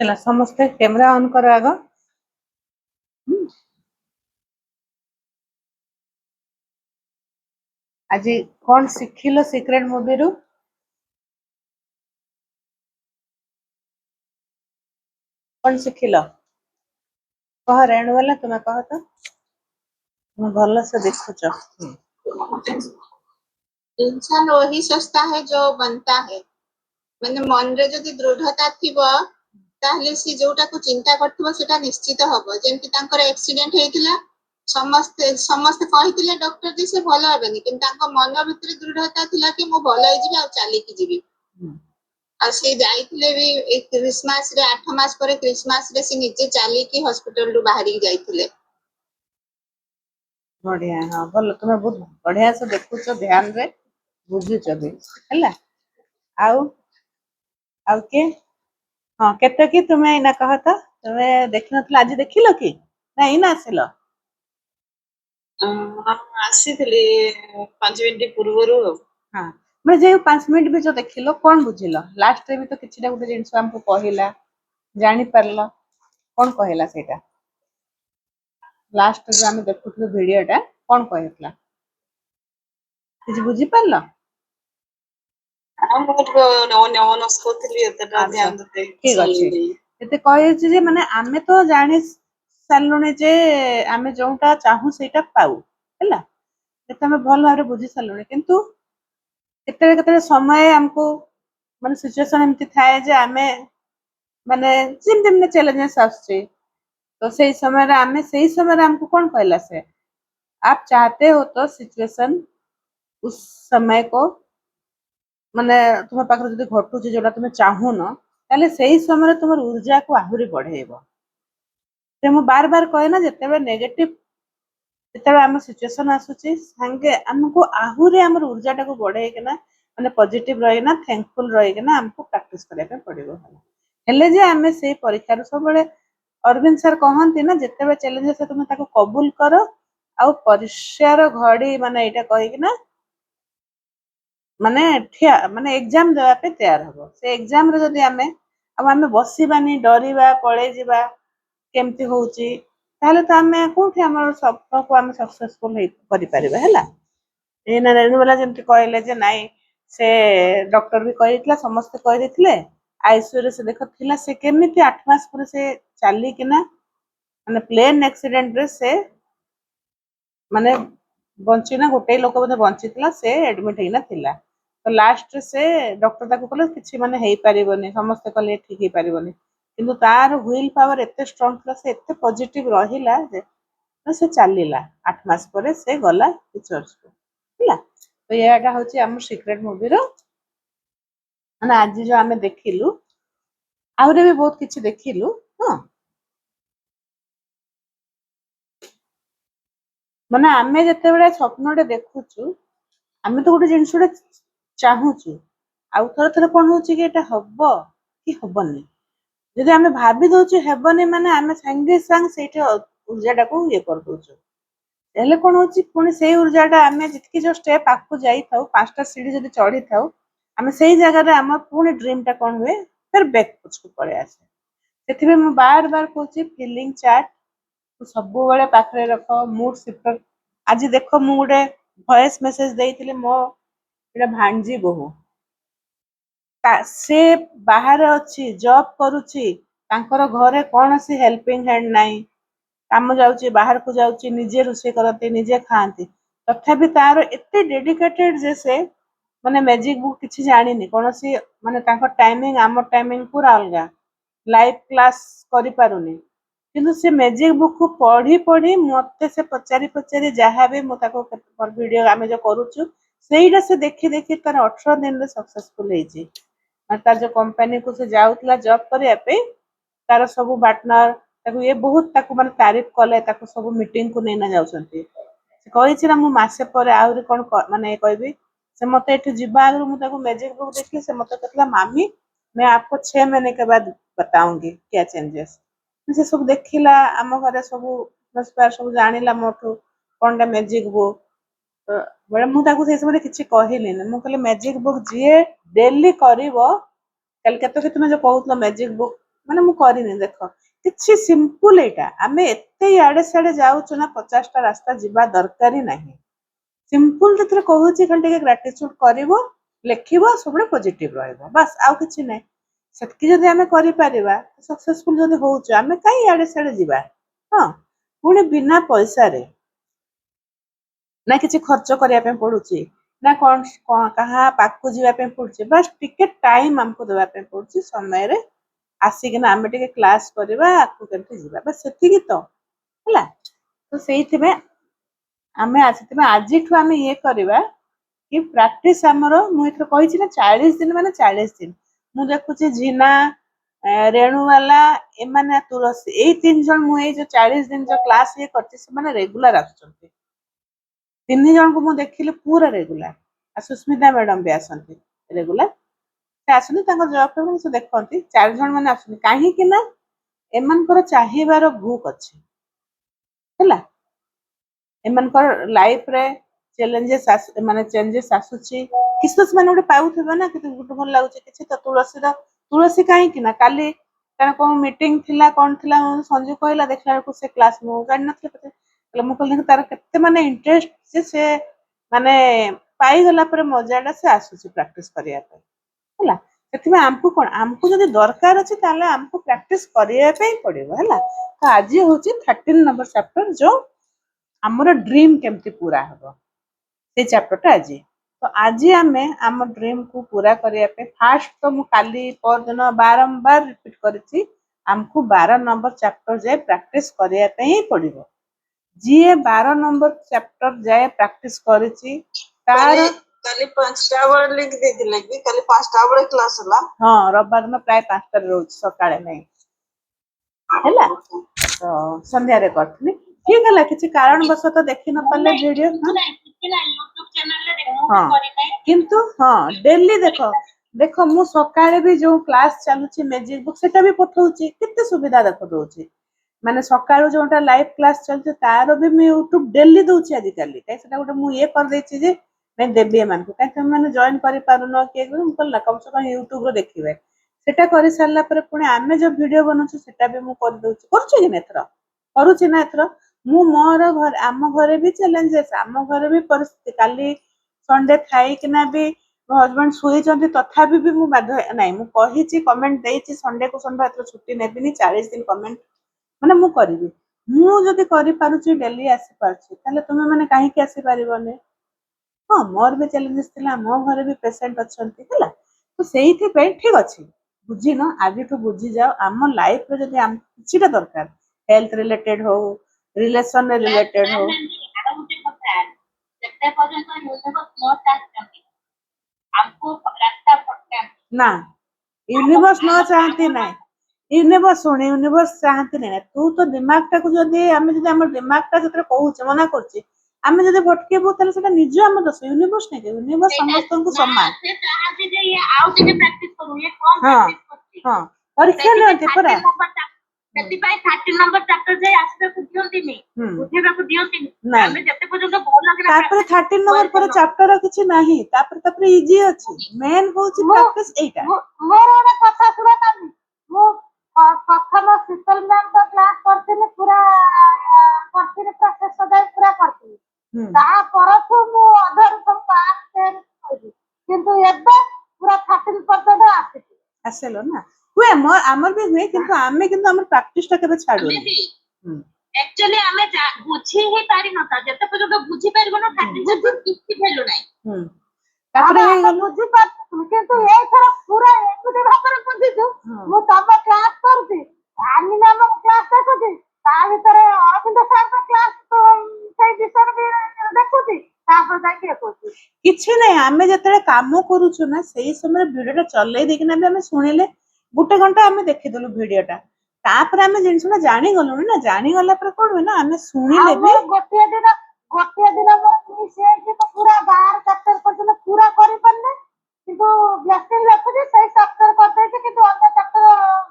चला समस्ते camera on करो आग। आज कौन शिखिल सिक्रेट मूवी रु कौन शिखिल कह रेणु वाला तुम्हें कह तो तुम भल से देखुच। इंसान वही सोचता है जो बनता है मैंने मन रे जदि दृढ़ता थिबो ताहले सी जोटा को चिंता करथिबो सेटा निश्चित हबो जेंति तांकर एक्सीडेंट हेतिला समस्त समस्त कहितिले डॉक्टर जी से भलो हेबेनी किंतु तांको मन भितर दृढ़ता थिला कि मो भलो हे जिबी आ चाली की जिबी आ से जाइतिले भी एक क्रिसमस रे 8 मास परे क्रिसमस रे से निजे चाली की हॉस्पिटल रु बाहरी जाइतिले। बढ़िया हाँ भल तुम्हें बहुत बढ़िया से देखुच ध्यान रे बुझुच भी हैला। आउ आउ के हाँ केते कि तुम्हें इना कह तो तुम्हें देखि नथिला आज देखिलो कि ना इना आसिलो आसीथिले 5 मिनिट पूर्वरु हाँ मैं जे 5 मिनिट भी जो देखिलो कौन बुझिलो लास्ट रे भी तो किछिटा गुटे जिंस हमको कहिला जानि परलो कौन कहिला सेटा लास्ट जो आम देखुल भिडटा कौन कहला किसी बुझी पारल ठीक अच्छे कही माने आमे तो जानी सारे जे आमे जोटा चाहू सेटा पाऊ है आम भल भाव बुझी सारे किंतु केते समय आमको माने सिचुएशन एमती थाए जे आमे माने जिमती चैलेंजेस आसुचे तो सही समय आमे सही समय हमको कौन कहला से आप चाहते हो तो सिचुएशन उस समय को माने तुम पाखरे जदि घटुची जोटा तुम चाहून ताले सही समय तुम ऊर्जा को आहुरी बढ़ेइबो ते मु बार बार कहे ना जेतेबे नेगेटिव जेतेबे आम सिचुएशन आसुची संगे हमको आहुरी हमर ऊर्जा टाको बढ़ेइ के ना माने पॉजिटिव रही ना थैंकफुल रही के ना हमको प्रैक्टिस करिया पे पड़िबो हेले जे आमे से परीक्षा रो सब बेले अरविंद सर कहंती ना जेतेबे चैलेंजेस तुम ताको कबूल करो आउ परिश्यार घड़ी माने एटा कहि कि ना माने ठिया माने एग्जाम देवा पे तैयार हबो से एग्जाम रे जदि आमे अब आमे बसिबानी डरिबा पळे जिबा केमती होउची ताहले तो आमे कोठी हमर सपन को आमे सक्सेसफुल हे करि परिबा हैला एना रेणु वाला जेमती कहले जे नाइ से डॉक्टर भी कहितला समस्त कहि देथिले आईसीयू रे से देखथिला से केमिति 8 मास पर से चाली कि ना माने प्लेन एक्सीडेंट रे से माने बंची ना गोटे लोक बोधे बंची से एडमिट होना थिला तो लास्ट से डॉक्टर ताको कहले किछि माने हेई परिबोनी समस्त कहले ठीक हेई परिबोनी किंतु तार व्हिल पावर एते स्ट्रांग था से एते पॉजिटिव रहिला जे से चलीला 8 मास परे से गला टीचर्स को हैला तो याटा होची हमर सीक्रेट मूवी रो माने आज जो हमें देखिलु आउरे भी बहुत किछि देखिलु हां माने आमे जते बेले स्वप्नटे देखुछु आमे तो गोटे जिनसुटे चाहूछु आउ थोड़ा थोड़ा कौन होची कि एटा हब्बो कि हब्बनी जदि आमे भाबी दउछु हेबनी माने आमे संगे संग सेटा ऊर्जाटा को ये कर दउछु हेले कौन होची पुनी सेही ऊर्जाटा आमे जितकी जो स्टेप आकु जाई थाउ पांचटा सीढ़ी जदि चढ़ी थाउ आमे सेही जगह रे हम पुनी ड्रीमटा कौन हुए फिर बैक पछको पड़े आसे सेथिबे म बार बार कहूची फीलिंग चार्ट सब बेले पाखरे रख मूड शिफ्टर आज देख मु गोटे वॉइस मेसेज देइथिले मो एटा भांजी बहु से बाहर अच्छी जॉब करुची तांकर घरे कौन सी हेल्पिंग हैंड नाही काम जाउची बाहर को जाउची निजे रुसे करते निजे खाती तथापि तार एते डेडिकेटेड जे से माने मैजिक बुक किछि जानिनी कौन सी माने तांकर टाइमिंग आम टाइमिंग पूरा अलगा लाइव क्लास करि पारुनी किंतु से मैजिक बुक को पढ़ी पढ़ी मते से पचारि पचारि जहाँ भी मु ताको वीडियो आमे जो करूछु सेईटा से देखि देखि तार 18 दिन रे सक्सेसफुल हेजी तार जो कंपनी को से जाउतला जॉब करिया पे तार सब पार्टनर ताको ये बहुत ताको माने तारीफ कले ताको सब मीटिंग को नेना जाउछंती से कहि छी ना मु मासे पर आउरी कोन माने कहबी से मते एठी जिबा आगु मु ताको मैजिक बुक देखली से मते कहला मामी मैं आपको 6 महीने के बाद बताऊंगी क्या चेंजेस से सब देखिला आम घरे सब सब जानिला मोठू कोनटा मैजिक बुक तो बड़े मु ताको से समय किछि कहिली मु कहले मैजिक बुक जिए डेली करिवो कल केतो कि तुमे जो कहउतलो मैजिक बुक ମାନେ ମୁଁ କରିନି ଦେଖ କିଛି ସିମ୍ପଲ ଏଇଟା ଆମେ ଏତେ ଇଆଡେ ସିଆଡେ ଯାଉଛୁ ନା 50ଟା ରାସ୍ତା ଯିବା ଦରକାର ହିଁ ନାହିଁ ସିମ୍ପଲ ସେଥିରେ କହୁଛି ଖାଲି ଟିକେ ଗ୍ରାଟିଚ୍ୟୁଡ କରିବ ଲେଖିବ ସବୁବେଳେ ପଜିଟିଭ ରହିବ ବାସ୍ ଆଉ କିଛି ନାହିଁ ସେତିକି ଯଦି ଆମେ କରିପାରିବା ସକ୍ସେସଫୁଲ ଯଦି ହଉଛୁ ଆମେ କାହିଁ ଇଆଡେ ସିଆଡେ ଯିବା ହଁ ପୁଣି ବିନା ପଇସାରେ ନା କିଛି ଖର୍ଚ୍ଚ କରିବା ପାଇଁ ପଡୁଛି ନା କଣ କାହା ପାଖକୁ ଯିବା ପାଇଁ ପଡୁଛି ବାସ୍ ଟିକେ ଟାଇମ ଆମକୁ ଦେବା ପାଇଁ ପଡୁଛି ସମୟରେ ଆସିକିନା ଆମେ ଟିକେ କ୍ଲାସ କରିବା ଆଗକୁ କେମିତି ଯିବା ବାସ୍ ସେତିକି ତ ହେଲା ତ ସେଇଥିପାଇଁ ଆମେ ସେଥିପାଇଁ ଆଜିଠୁ ଆମେ ଇଏ କରିବା କି ପ୍ରାକ୍ଟିସ ଆମର ମୁଁ ଏଥର କହିଛି ନା 40 ଦିନ ମାନେ 40 ଦିନ ମୁଁ ଦେଖୁଛି ଝିନା ରେଣୁବାଲା ଏମାନେ ତୁଳସୀ ଏଇ 3 ଜଣ ମୁଁ ଏଇ ଯୋଉ 40 ଦିନ ଯୋଉ କ୍ଲାସ ଇଏ କରିଛି ସେମାନେ ରେଗୁଲାର ଆସୁଛନ୍ତି 3 ଜଣଙ୍କୁ ମୁଁ ଦେଖିଲି ପୁରା ରେଗୁଲାର ଆଉ ସୁସ୍ମିତା ମ୍ୟାଡାମ ବି ଆସନ୍ତି ରେଗୁଲାର ସେ ଆସନ୍ତି ତାଙ୍କ ଜବ ସେ ଦେଖନ୍ତି 4 ଜଣ ମାନେ ଆସନ୍ତି କାହିଁକି ନା ଏମାନଙ୍କର ଚାହିଁବାର ଭୁକ ଅଛି ହେଲା ଏମାନଙ୍କର ଲାଇଫରେ ଚ୍ୟାଲେଞ୍ଜେସ୍ ମାନେ ଚେଞ୍ଜେସ୍ ଆସୁଛି କିଛି ତ ସେମାନେ ଗୋଟେ ପାଉଥିବେ ନା କିଛି ଗୋଟେ ଭଲ ଲାଗୁଛି କିଛି ତ ତୁଳସୀ କାହିଁକି ନା କାଲି ତାର କଣ ମିଟିଂ ଥିଲା କଣ ଥିଲା ସଞ୍ଜୁ କହିଲା ଦେଖିଲା ବେଳକୁ ସେ କ୍ଲାସ ମୁଁ ଜାଣିନଥିଲି ମୁଁ କହିଲି ତାର କେତେ ମାନେ ଇଣ୍ଟରେଷ୍ଟ ଯେ ସେ ମାନେ ପାଇଗଲା ପରେ ମଜାଟା ସେ ଆସୁଛି ପ୍ରାକ୍ଟିସ କରିବା ପାଇଁ ହେଲା ସେଥିପାଇଁ ଆମକୁ ଯଦି ଦରକାର ଅଛି ତାହେଲେ ଆମକୁ ପ୍ରାକ୍ଟିସ କରିବା ପାଇଁ ପଡିବ ହେଲା ତ ଆଜି ହଉଛି 13 ନମ୍ବର ଚାପ୍ଟର ଯୋଉ ଆମର ଡ୍ରିମ୍ କେମିତି ପୁରା ହବ ସେଇ ଚାପ୍ଟରଟା ଆଜି ତ ଆଜି ଆମେ ଆମ ଡ୍ରିମକୁ ପୁରା କରିବା ପାଇଁ ଫାଷ୍ଟ ତ ମୁଁ କାଲି ପରଦିନ ବାରମ୍ବାର ରିପିଟ କରିଛି ଆମକୁ 12 ନମ୍ବର ଚାପ୍ଟର ଯାଏ ପ୍ରାକ୍ଟିସ କରିବା ପାଇଁ ହିଁ ପଡିବ ଯିଏ 12 ନମ୍ବର ଚାପ୍ଟର ଯାଏ ପ୍ରାକ୍ଟିସ କରିଛି ତାର କାଲି 5ଟା ବେଳେ ଲିଙ୍କ ଦେଇଥିଲେ କି କାଲି 5ଟା ବେଳେ କ୍ଲାସ ହେଲା ହଁ ରବିବାର ଦିନ ପ୍ରାୟ 5ଟାରେ ରହୁଛି ସକାଳେ ନାହିଁ ହେଲା ତ ସନ୍ଧ୍ୟାରେ କରିଥିଲି ଠିକ ହେଲା କିଛି କାରଣବଶତଃ ଦେଖି ନ ପାରିଲେ ଭିଡିଓ ହଁ କିନ୍ତୁ ହଁ ଡେଲି ଦେଖ ମୁଁ ସକାଳେ ବି ଯୋଉ କ୍ଲାସ ଚାଲୁଛି ମ୍ୟାଜିକ ବୁକ୍ ସେଟା ବି ପଠଉଛି କେତେ ସୁବିଧା ଦେଖ ଦଉଛି ମାନେ ସକାଳୁ ଯୋଉଟା ଲାଇଭ କ୍ଲାସ ଚାଲୁଛି ତାର ବି ମୁଁ ୟୁଟ୍ୟୁବ ଡେଲି ଦଉଛି ଆଜିକାଲି କାହିଁ ସେଟା ଗୋଟେ ମୁଁ ଇଏ କରିଦେଇଛି ଯେ ନାଇଁ ଦେବି ଏମାନଙ୍କୁ କାହିଁ ତମେ ଜଏନ କରିପାରୁନ କିଏ ମୁଁ କହିଲା କମ ସେ କମ ୟୁଟ୍ୟୁବରେ ଦେଖିବେ ସେଟା କରିସାରିଲା ପରେ ପୁଣି ଆମେ ଯୋଉ ଭିଡିଓ ବନଉଛୁ ସେଟା ବି ମୁଁ କରିଦଉଛି କରୁଛି କି ନା ଏଥର କରୁଛି ନା ଏଥର ମୁଁ ମୋର ଘରେ ଆମ ଘରେ ବି ଚ୍ୟାଲେଞ୍ଜେସ୍ ଆମ ଘରେ ବି ପରିସ୍ଥିତି କାଲି ସଣ୍ଡେ ଥାଇକିନା ବି ମୋ ହଜବେଣ୍ଡ ଶୋଇଛନ୍ତି ତଥାପି ବି ମୁଁ ବାଧ୍ୟ ନାହିଁ ମୁଁ କହିଛି କମେଣ୍ଟ ଦେଇଛି ସଣ୍ଡେକୁ ସଣ୍ଡେ ଏଥର ଛୁଟି ନେବିନି 40 ଦିନ କମେଣ୍ଟ ମାନେ ମୁଁ କରିବି ମୁଁ ଯଦି କରିପାରୁଛି ଡେଲି ଆସିପାରୁଛି ତାହେଲେ ତୁମେ ମାନେ କାହିଁକି ଆସିପାରିବନି ହଁ ମୋର ବି ଚ୍ୟାଲେଞ୍ଜେସ୍ ଥିଲା ମୋ ଘରେ ବି ପେସେଣ୍ଟ ଅଛନ୍ତି ହେଲା ତ ସେଇଥିପାଇଁ ଠିକ ଅଛି ବୁଝିନ ଆଜିଠୁ ବୁଝିଯାଅ ଆମ ଲାଇଫରେ ଯଦି ଆମକୁ କିଛିଟା ଦରକାର ହେଲ୍ଥ ରିଲେଟେଡ ହଉ ରିଲେସନ ରିଲେଟେଡ ହଉ ନା यूनिवर्स न चाहती नहीं यूनिवर्स शुण यूनिवर्स चाहती नहीं तू तो दिमाग टाକୁ ଯଦି ଆମେ ଯଦି ଆମ ଦିମାଗ ଟା ଯେତେବେଳେ କହୁଛେ ମନା କରୁଛେ ଆମେ ଯଦି ଭଟକେଇବୁ ତାହେଲେ ସେଟା ନିଜ ଆମ ଦୋଷ ୟୁନିଭର୍ସ ନାହିଁ ୟୁନିଭର୍ସ ସମସ୍ତଙ୍କୁ ସମାନ ହଁ ପରୀକ୍ଷା ନିଅନ୍ତି ପରା ସେଥିପାଇଁ 13 ନମ୍ବର ଚାପ୍ଟର ଯାଇ ଆସିବାକୁ ଦିଅନ୍ତିନି ବୁଝିବାକୁ ଦିଅନ୍ତିନି ଆମେ ଯେତେ ପର୍ଯ୍ୟନ୍ତ ଭଲ ତାପରେ 13 ନମ୍ବର ପରେ ଚାପ୍ଟର କିଛି ନାହିଁ ତାପରେ ଇଜି ଅଛି ମେନ୍ ହଉଛି ପ୍ରାକ୍ଟିସ ଏଇଟା ମୋର ଗୋଟେ କଥା ଶୁଣ ତମେ ମୁଁ ପ୍ରଥମ ଶୀତଲ ମ୍ୟାମଙ୍କ କ୍ଲାସ କରିଥିଲି ପୁରା କରିଥିଲି ପୁରା ଶେଷ ଯାଏ ପୁରା କରିଥିଲି ତା ପରଠୁ ମୁଁ ଅଧାରୁ ସବୁ ପାସ୍ କରିଛି କିନ୍ତୁ ଏବେ ପୁରା 13% ଆସିଛି ଆସିଲ ନା ହୁଏ ଆମର ବି ହୁଏ କିନ୍ତୁ ଆମେ କିନ୍ତୁ ଆମର ପ୍ରାକ୍ଟିସ ଟା କେବେ ଛାଡୁନି एक्चुअली ଆମେ ବୁଝି ହିଁ ପାରିନଥା ଯେତେ ପର୍ଯ୍ୟନ୍ତ ବୁଝି ପାରିବ ନା କିଛି ଭ୍ୟାଲୁ ନାହିଁ ତାପରେ ବୁଝି ପାରୁଛୁ କିନ୍ତୁ ଏଇଥର ପୁରା ଏମିତି ଭାବରେ ବୁଝିଛୁ ମୁଁ ତମ କ୍ଲାସ କରୁଛି ଆନିନା ଆମ କ୍ଲାସ ଦେଖୁଛି ତା ଭିତରେ ଅରବିନ୍ଦ ସାରଙ୍କ କ୍ଲାସ ସେଇ ବିଷୟରେ ବି ଦେଖୁଛି ତାପରେ ଯାଇକି ଦେଖୁଛି କିଛି ନାହିଁ ଆମେ ଯେତେବେଳେ କାମ କରୁଛୁ ନା ସେଇ ସମୟରେ ଭିଡିଓଟା ଚଲେଇ ଦେଇକିନା ବି ଆମେ ଶୁଣିଲେ 1 ଘଣ୍ଟା ଆମେ ଦେଖିଦେଲୁ ଭିଡିଓଟା ତାପରେ ଆମେ ଜିନିଷଟା ଜାଣିଗଲୁଣି ନା ଜାଣିଗଲା ପରେ କଣ ହୁଏ ନା ଆମେ ଶୁଣିଲେ ବି ଗୋଟିଏ ଦିନ ମିସ୍ ହେଇକି ତ ପୁରା 12 ଚାପ୍ଟର ପର୍ଯ୍ୟନ୍ତ ପୁରା କରିପାରିଲେ କିନ୍ତୁ ବ୍ଲେସିଂ ଲେଖୁଛି ସେଇ ଚାପ୍ଟର କରିଦେଇଛି କିନ୍ତୁ ଅନ୍ୟ ଚାପ୍ଟର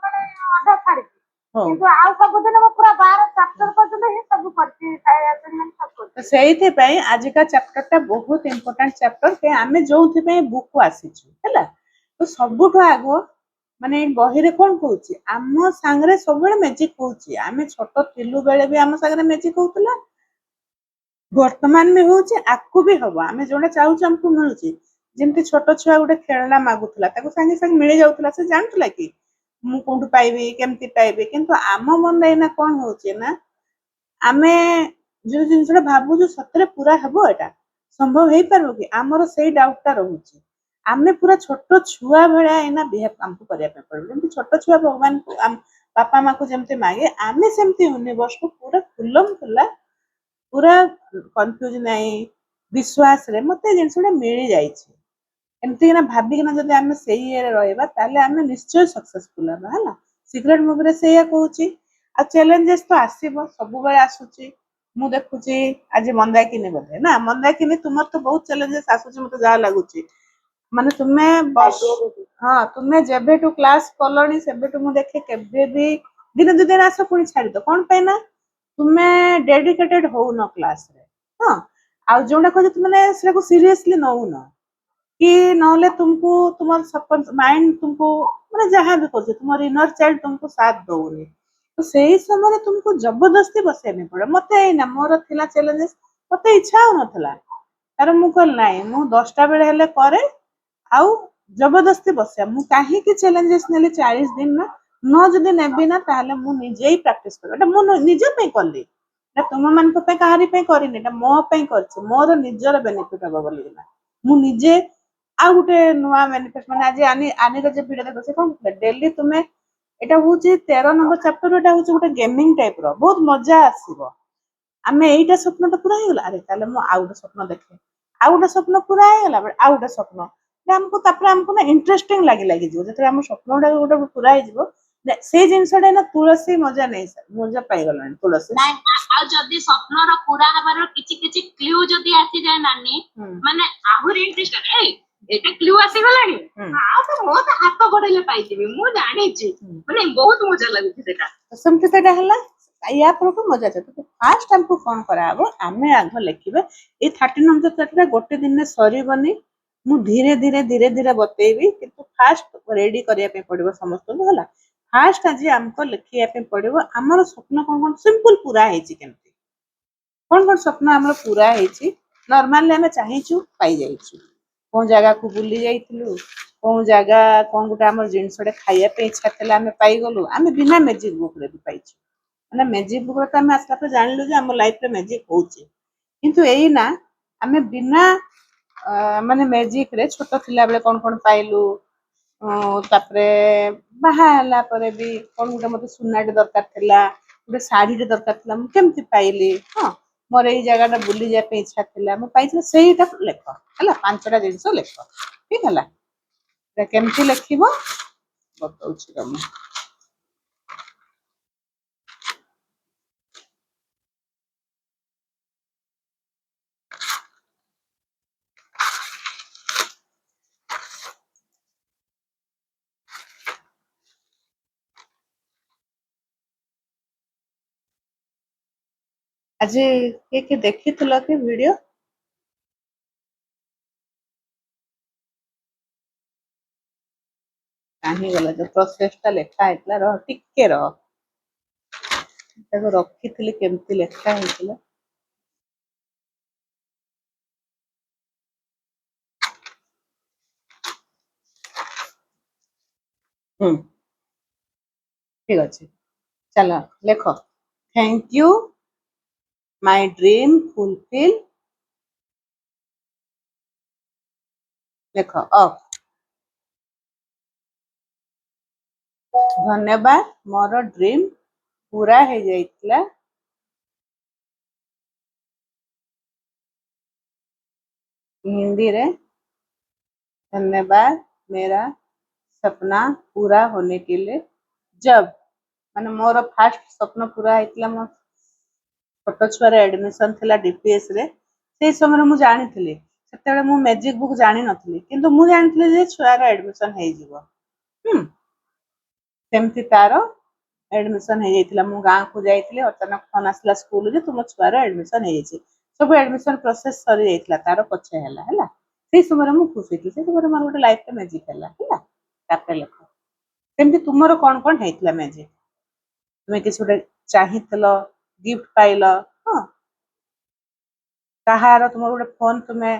ମାନେ ଅଧା ଛାଡିଛି କିନ୍ତୁ ଆଉ ସବୁଦିନ ମୁଁ ପୁରା 12 ଚାପ୍ଟର ପର୍ଯ୍ୟନ୍ତ ହିଁ ସବୁ କରିଛି ସେଇଥିପାଇଁ ଆଜିକା ଚାପ୍ଟରଟା ବହୁତ ଇମ୍ପୋର୍ଟାଣ୍ଟ ଚାପ୍ଟର ଆମେ ଯୋଉଥିପାଇଁ ବୁକ୍ ଆସିଛୁ ହେଲା ତ ସବୁଠୁ ଆଗ ମାନେ ଏଇ ବହିରେ କଣ କହୁଛି ଆମ ସାଙ୍ଗରେ ସବୁବେଳେ ମ୍ୟାଜିକ ହଉଛି। ଆମେ ଛୋଟ ଥିଲୁ ବେଳେ ବି ଆମ ସାଙ୍ଗରେ ମ୍ୟାଜିକ ହଉଥିଲା, ବର୍ତ୍ତମାନ ବି ହଉଛି, ଆଗକୁ ବି ହବ। ଆମେ ଯୋଉଟା ଚାହୁଁଛୁ ଆମକୁ ମିଳୁଛି। ଯେମିତି ଛୋଟ ଛୁଆ ଗୋଟେ ଖେଳନା ମାଗୁଥିଲା, ତାକୁ ସାଙ୍ଗେ ସାଙ୍ଗେ ମିଳି ଯାଉଥିଲା, ସେ ଜାଣୁଥିଲା କି ମୁଁ କୋଉଠୁ ପାଇବି, କେମିତି ପାଇବି। କିନ୍ତୁ ଆମ ମନରେ ଏଇନା କଣ ହଉଛି ନା, ଆମେ ଯୋଉ ଜିନିଷଟା ଭାବୁଛୁ ସତରେ ପୁରା ହବ, ଏଟା ସମ୍ଭବ ହେଇପାରିବ କି, ଆମର ସେଇ ଡାଉଟ ଟା ରହୁଛି। ଆମେ ପୁରା ଛୋଟ ଛୁଆ ଭଳିଆ ଏଇନା ବିହେଭ ଆମକୁ କରିବା ପାଇଁ ପଡିବ। ଯେମିତି ଛୋଟ ଛୁଆ ଭଗବାନଙ୍କୁ ବାପା ମାକୁ ଯେମିତି ମାଗେ, ଆମେ ସେମିତି ୟୁନିଭର୍ସକୁ ପୁରା ଖୁଲମ ଖୁଲା, ପୁରା କନଫ୍ୟୁଜ ନାହିଁ, ବିଶ୍ୱାସରେ ମତେ ଏ ଜିନିଷଟା ମିଳିଯାଇଛି ଏମିତିକିନା ଭାବିକିନା ଯଦି ଆମେ ସେଇ ଇଏରେ ରହିବା, ତାହେଲେ ଆମେ ନିଶ୍ଚୟ ସକ୍ସେସଫୁଲ ହେବା। ହେଲା, ସିକ୍ରେଟ ମୁଭିରେ ସେଇଆ କହୁଛି। ଆଉ ଚ୍ୟାଲେଞ୍ଜେସ୍ ତ ଆସିବ, ସବୁବେଳେ ଆସୁଛି। ମୁଁ ଦେଖୁଛି ଆଜି ମନ୍ଦାକିନୀ ବୋଧେ ନା, ମନ୍ଦାକିନୀ ତୁମର ତ ବହୁତ ଚ୍ୟାଲେଞ୍ଜେସ୍ ଆସୁଛି ମତେ ଯାହା ଲାଗୁଛି। ମାନେ ତୁମେ ହଁ, ତୁମେ ଯେବେଠୁ କ୍ଲାସ କଲଣି ସେବେଠୁ ମୁଁ ଦେଖେ କେବେ ବି ଦିନେ ଦୁଇ ଦିନ ଆସ ପୁଣି ଛାଡ଼ିଦ, କଣ ପାଇଁ ନା ତୁମେ ଡେଡିକେଟେଡ ହଉନ କ୍ଲାସରେ। ହଁ, ଆଉ ଯୋଉଟା କହୁଛ ତୁମେ ସେଟାକୁ ସିରିୟସଲି ନଉନ, କି ନହେଲେ ତୁମକୁ ତୁମର ମାଇଣ୍ଡ ତୁମକୁ ମାନେ ଯାହା ବି କରୁଛ, ତୁମର ଇନର ଚାଇଲ୍ଡ ତୁମକୁ ସାଥ ଦଉନି, ତ ସେଇ ସମୟରେ ତୁମକୁ ଜବରଦସ୍ତି ବସେଇବା ପାଇଁ ପଡେ। ମତେ ଏଇନା ମୋର ଥିଲା ଚ୍ୟାଲେଞ୍ଜେସ୍, ମତେ ଇଚ୍ଛା ହଉନଥିଲା, ତାର ମୁଁ କହିଲି ନାଇଁ, ମୁଁ 10ଟା ବେଳେ ହେଲେ କରେ, ଆଉ ଜବରଦସ୍ତି ବସିବା। ମୁଁ କାହିଁକି ଚ୍ୟାଲେଞ୍ଜେସ୍ ନେଲି 40 ଦିନ ନା, ଯଦି ନେବି ନା ତାହେଲେ ମୁଁ ନିଜେ ହିଁ ପ୍ରାକ୍ଟିସ କରିବି। ଏଟା ମୁଁ ନିଜ ପାଇଁ କଲି, ଏଟା ତୁମ ମାନଙ୍କ ପାଇଁ କାହାରି ପାଇଁ କରିନି, ଏଟା ମୋ ପାଇଁ କରିଛି, ମୋର ନିଜର ବେନିଫିଟ ହବ ବୋଲିକିନା। ମୁଁ ନିଜେ ଆଉ ଗୋଟେ ନୂଆ ମ୍ୟାନିଫେଷ୍ଟ, ମାନେ ଆଜି ଆନିର ଯେ ଭିଡିଓ ଦେଖ, ସେ କଣ ଡେଲି ତୁମେ, ଏଟା ହଉଛି 13 ନମ୍ବର ଚାପ୍ଟର, ଏଟା ହଉଛି ଗୋଟେ ଗେମିଂ ଟାଇପ ର, ବହୁତ ମଜା ଆସିବ। ଆମେ ଏଇଟା ସ୍ୱପ୍ନ ତ ପୁରା ହେଇଗଲା, ଆରେ ତାହେଲେ ମୁଁ ଆଉ ଗୋଟେ ସ୍ୱପ୍ନ ଦେଖେ, ଆଉ ଗୋଟେ ସ୍ୱପ୍ନ ପୁରା ହେଇଗଲା, ଆଉ ଗୋଟେ ସ୍ୱପ୍ନ ଆମକୁ, ତାପରେ ଆମକୁ ନା ଇଣ୍ଟରେଷ୍ଟିଂ ଲାଗିଯିବ। ଯେତେବେଳେ ଆମ ସ୍ୱପ୍ନ ଗୁଡାକ ଗୋଟେ ପୁରା ହେଇଯିବ, ସେଇ ଜିନିଷଟା ନା ତୁଳସୀ ମଜା ନେଇ ମଜା ପାଇଗଲାଣି ତୁଳସୀ। ନାଇଁ, ଆଉ ଯଦି ସ୍ୱପ୍ନର ପୁରା ହବାର କିଛି କିଛି କ୍ଲୁ ଯଦି ଆସିଯାଏ ନାନୀ, ମାନେ ଆହୁରି ଇଣ୍ଟରେଷ୍ଟ, ଏଇଟା କ୍ଲୁ ଆସିଗଲାଣି, ଆଉ ତ ମୋ ତ ହାତ ବଢେଇଲେ ପାଇଯିବି, ମୁଁ ଜାଣିଛି, ମାନେ ବହୁତ ମଜା ଲାଗୁଛି ସେଟା। ସେମିତି ସେଟା ହେଲା, ୟା ପରକୁ ମଜା ଚାଲିବ। ଫାଷ୍ଟ ଆମକୁ କଣ କରାହବ, ଆମେ ଆଗ ଲେଖିବା। ଏଇ 13 ନମ୍ବର ଚାପ୍ଟର ଗୋଟେ ଦିନରେ ସରିବନି, ମୁଁ ଧୀରେ ଧୀରେ ଧୀରେ ଧୀରେ ବତେଇବି, କିନ୍ତୁ ଫାଷ୍ଟ ରେଡି କରିବା ପାଇଁ ପଡିବ ସମସ୍ତଙ୍କୁ। ହେଲା, ଫାଷ୍ଟ ଆଜି ଆମକୁ ଲେଖିବା ପାଇଁ ପଡିବ ଆମର ସ୍ୱପ୍ନ କଣ କଣ ସିମ୍ପଲ ପୁରା ହେଇଛି, କେମିତି କଣ କଣ ସ୍ୱପ୍ନ ଆମର ପୁରା ହେଇଛି, ନର୍ମାଲି ଆମେ ଚାହିଁଛୁ ପାଇଯାଇଛୁ। କୋଉ ଜାଗାକୁ ବୁଲି ଯାଇଥିଲୁ, କୋଉ ଜାଗା କଣ ଗୋଟେ ଆମର ଜିନିଷଟେ ଖାଇବା ପାଇଁ ଇଚ୍ଛା ଥିଲା, ଆମେ ପାଇଗଲୁ। ଆମେ ବିନା ମ୍ୟାଜିକ ବୁକରେ ବି ପାଇଛୁ। ମାନେ ମ୍ୟାଜିକ ବୁକରେ ତ ଆମେ ଆସିଲା ପରେ ଜାଣିଲୁ ଯେ ଆମ ଲାଇଫରେ ମ୍ୟାଜିକ ହଉଛି, କିନ୍ତୁ ଏଇନା ଆମେ ବିନା ମାନେ ମ୍ୟାଜିକରେ ଛୋଟ ଥିଲାବେଳେ କଣ କଣ ପାଇଲୁ, ତାପରେ ବାହା ହେଲା ପରେ ବି କଣ ଗୋଟେ ମତେ ସୁନାଟେ ଦରକାର ଥିଲା, ଗୋଟେ ଶାଢୀଟେ ଦରକାର ଥିଲା, ମୁଁ କେମିତି ପାଇଲି। ହଁ, ମୋର ଏଇ ଜାଗାଟା ବୁଲି ଯିବା ପାଇଁ ଇଚ୍ଛା ଥିଲା, ମୁଁ ପାଇଥିଲି, ସେଇଟା ଲେଖ। ହେଲା, 5ଟା ଜିନିଷ ଲେଖ, ଠିକ ହେଲା। କେମିତି ଲେଖିବ ବତଉଛି ତମେ। ଆଜି କିଏ କିଏ ଦେଖିଥିଲ କି ଭିଡିଓ? କାହିଁ ଗଲା ଯୋଉ ପ୍ରୋସେସଟା ଲେଖା ହେଇଥିଲା, ରହ ଟିକେ ରହ, ତାକୁ ରଖିଥିଲି କେମିତି ଲେଖା ହେଇଥିଲା। ଠିକ ଅଛି, ଚାଲ ଲେଖ। Thank you my dream fulfil, ଲେଖ ଅଫ। ଧନ୍ୟବାଦ, ମୋର ଡ୍ରିମ୍ ପୁରା ହେଇଯାଇଥିଲା। हिंदी रे, धन्यवाद मेरा सपना पूरा होने के लिए। जब ମାନେ ମୋର ଫାଷ୍ଟ ସ୍ୱପ୍ନ ପୁରା ହେଇଥିଲା, ମୋ ଛୋଟ ଛୁଆର ଆଡମିସନ ଥିଲା ଡିପିଏସ୍ ରେ। ସେଇ ସମୟରେ ମୁଁ ଜାଣିଥିଲି, ସେତେବେଳେ ମୁଁ ମ୍ୟାଜିକ ବୁକ୍ ଜାଣିନଥିଲି, କିନ୍ତୁ ମୁଁ ଜାଣିଥିଲି ଯେ ଛୁଆର ଆଡମିସନ ହେଇଯିବ। ସେମିତି ତାର ଆଡମିସନ ହେଇଯାଇଥିଲା। ମୁଁ ଗାଁକୁ ଯାଇଥିଲି, ଅଚାନକ ଫୋନ ଆସିଲା ସ୍କୁଲ ଯେ ତୁମ ଛୁଆର ଆଡମିସନ ହେଇଯାଇଛି। ସବୁ ଆଡମିସନ ପ୍ରୋସେସ ସରି ଯାଇଥିଲା, ତାର ପଛେ ହେଲା। ହେଲା, ସେଇ ସମୟରେ ମୁଁ ଖୁସି ଥିଲି, ସେଇ ସମୟରେ ମୋର ଗୋଟେ ଲାଇଫରେ ମ୍ୟାଜିକ ହେଲା। ହେଲା, ତାପରେ ଲେଖ। ସେମିତି ତୁମର କଣ ହେଇଥିଲା ମ୍ୟାଜିକ? ତୁମେ କିଛି ଗୋଟେ ଚାହିଁଥିଲ, ଗିଫ୍ଟ ପାଇଲ, ହଁ, କାହାର ତୁମର ଗୋଟେ ଫୋନ ତୁମେ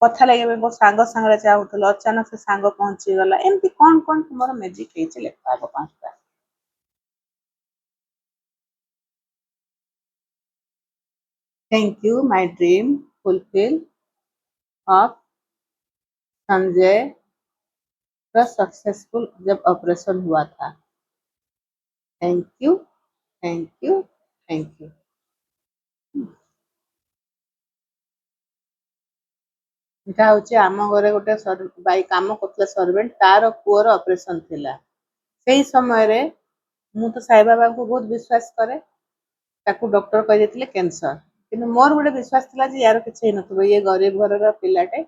କଥା ଲାଗିବା ପାଇଁ ସାଙ୍ଗ ସାଙ୍ଗରେ ଚାହୁଁଥିଲ, ଅଚାନକ ସେ ସାଙ୍ଗ ପହଞ୍ଚିଗଲା, ଏମିତି କଣ ତୁମର ମ୍ୟାଜିକ ହେଇଛି ଲେଖା ଆଗ 5ଟା। Thank you my dream fulfil of Sanjay का सक्सेसफुल जब ऑपरेशन हुआ था। Thank you, thank you, thank you. ଏଟା ହଉଛି ଆମ ଘରେ ଗୋଟେ ବାଇ କାମ କରୁଥିଲା ସର୍ଭେଣ୍ଟ, ତାର ପୁଅର ଅପରେସନ ଥିଲା। ସେଇ ସମୟରେ ମୁଁ ତ ସାଇ ବାବାଙ୍କୁ ବହୁତ ବିଶ୍ୱାସ କରେ, ତାକୁ ଡକ୍ଟର କହିଦେଇଥିଲେ କ୍ୟାନ୍ସର, କିନ୍ତୁ ମୋର ଗୋଟେ ବିଶ୍ୱାସ ଥିଲା ଯେ ୟାର କିଛି ହେଇନଥିବ, ଇଏ ଗରିବ ଘରର ପିଲାଟେ,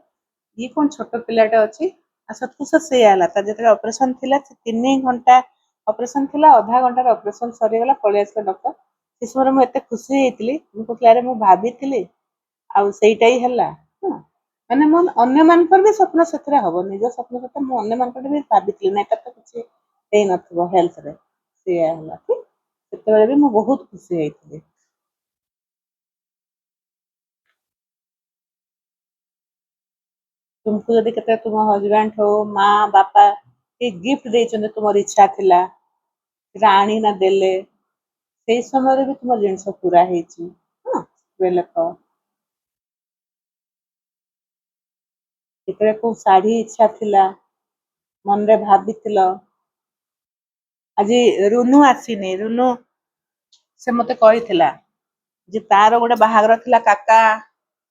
ଇଏ କଣ ଛୋଟ ପିଲାଟେ ଅଛି। ଆଉ ସତକୁ ସେଇଆ ହେଲା। ତାର ଯେତେବେଳେ ଅପରେସନ ଥିଲା, ସେ 3 ଘଣ୍ଟା ଅପରେସନ ଥିଲା, ଅଧା ଘଣ୍ଟାରେ ଅପରେସନ ସରିଗଲା, ପଳେଇ ଆସିଲା ଡକ୍ଟର। ସେ ସମୟରେ ମୁଁ ଏତେ ଖୁସି ହେଇଥିଲି, ମୁଁ କହୁଥିଲି ଆରେ ମୁଁ ଭାବିଥିଲି ଆଉ ସେଇଟା ହିଁ ହେଲା। ହଁ, ମାନେ ମୁଁ ଅନ୍ୟମାନଙ୍କର ବି ସ୍ୱପ୍ନ ସେଥିରେ ହବ, ନିଜ ସ୍ୱପ୍ନ ସହିତ ମୁଁ ଅନ୍ୟମାନଙ୍କର ବି ଭାବିଥିଲି ନା ଏଟା ତ କିଛି ହେଇନଥିବ ହେଲ୍ଥରେ, ସେଇଆ ହେଲା। ଠିକ ସେତେବେଳେ ବି ମୁଁ ବହୁତ ଖୁସି ହେଇଥିଲି। तुमको ଯଦି କେତେ ତୁମ ହଜବେଣ୍ଡ ହଉ, ମା ବାପା ଏ ଗିଫ୍ଟ ଦେଇଛନ୍ତି, ତୁମର ଇଚ୍ଛା ଥିଲା ସେଟା ଆଣିନା ଦେଲେ, ସେଇ ସମୟରେ ବି ତୁମ ଜିନିଷ ପୁରା ହେଇଛି। ହଁ, ଲେଖ ଯେତେବେଳେ କୋଉ ଶାଢୀ ଇଚ୍ଛା ଥିଲା, ମନରେ ଭାବିଥିଲ। ଆଜି ରୁନୁ ଆସିନି, ରୁନୁ ସେ ମତେ କହିଥିଲା ଯେ ତାର ଗୋଟେ ବାହାଘର ଥିଲା କାକା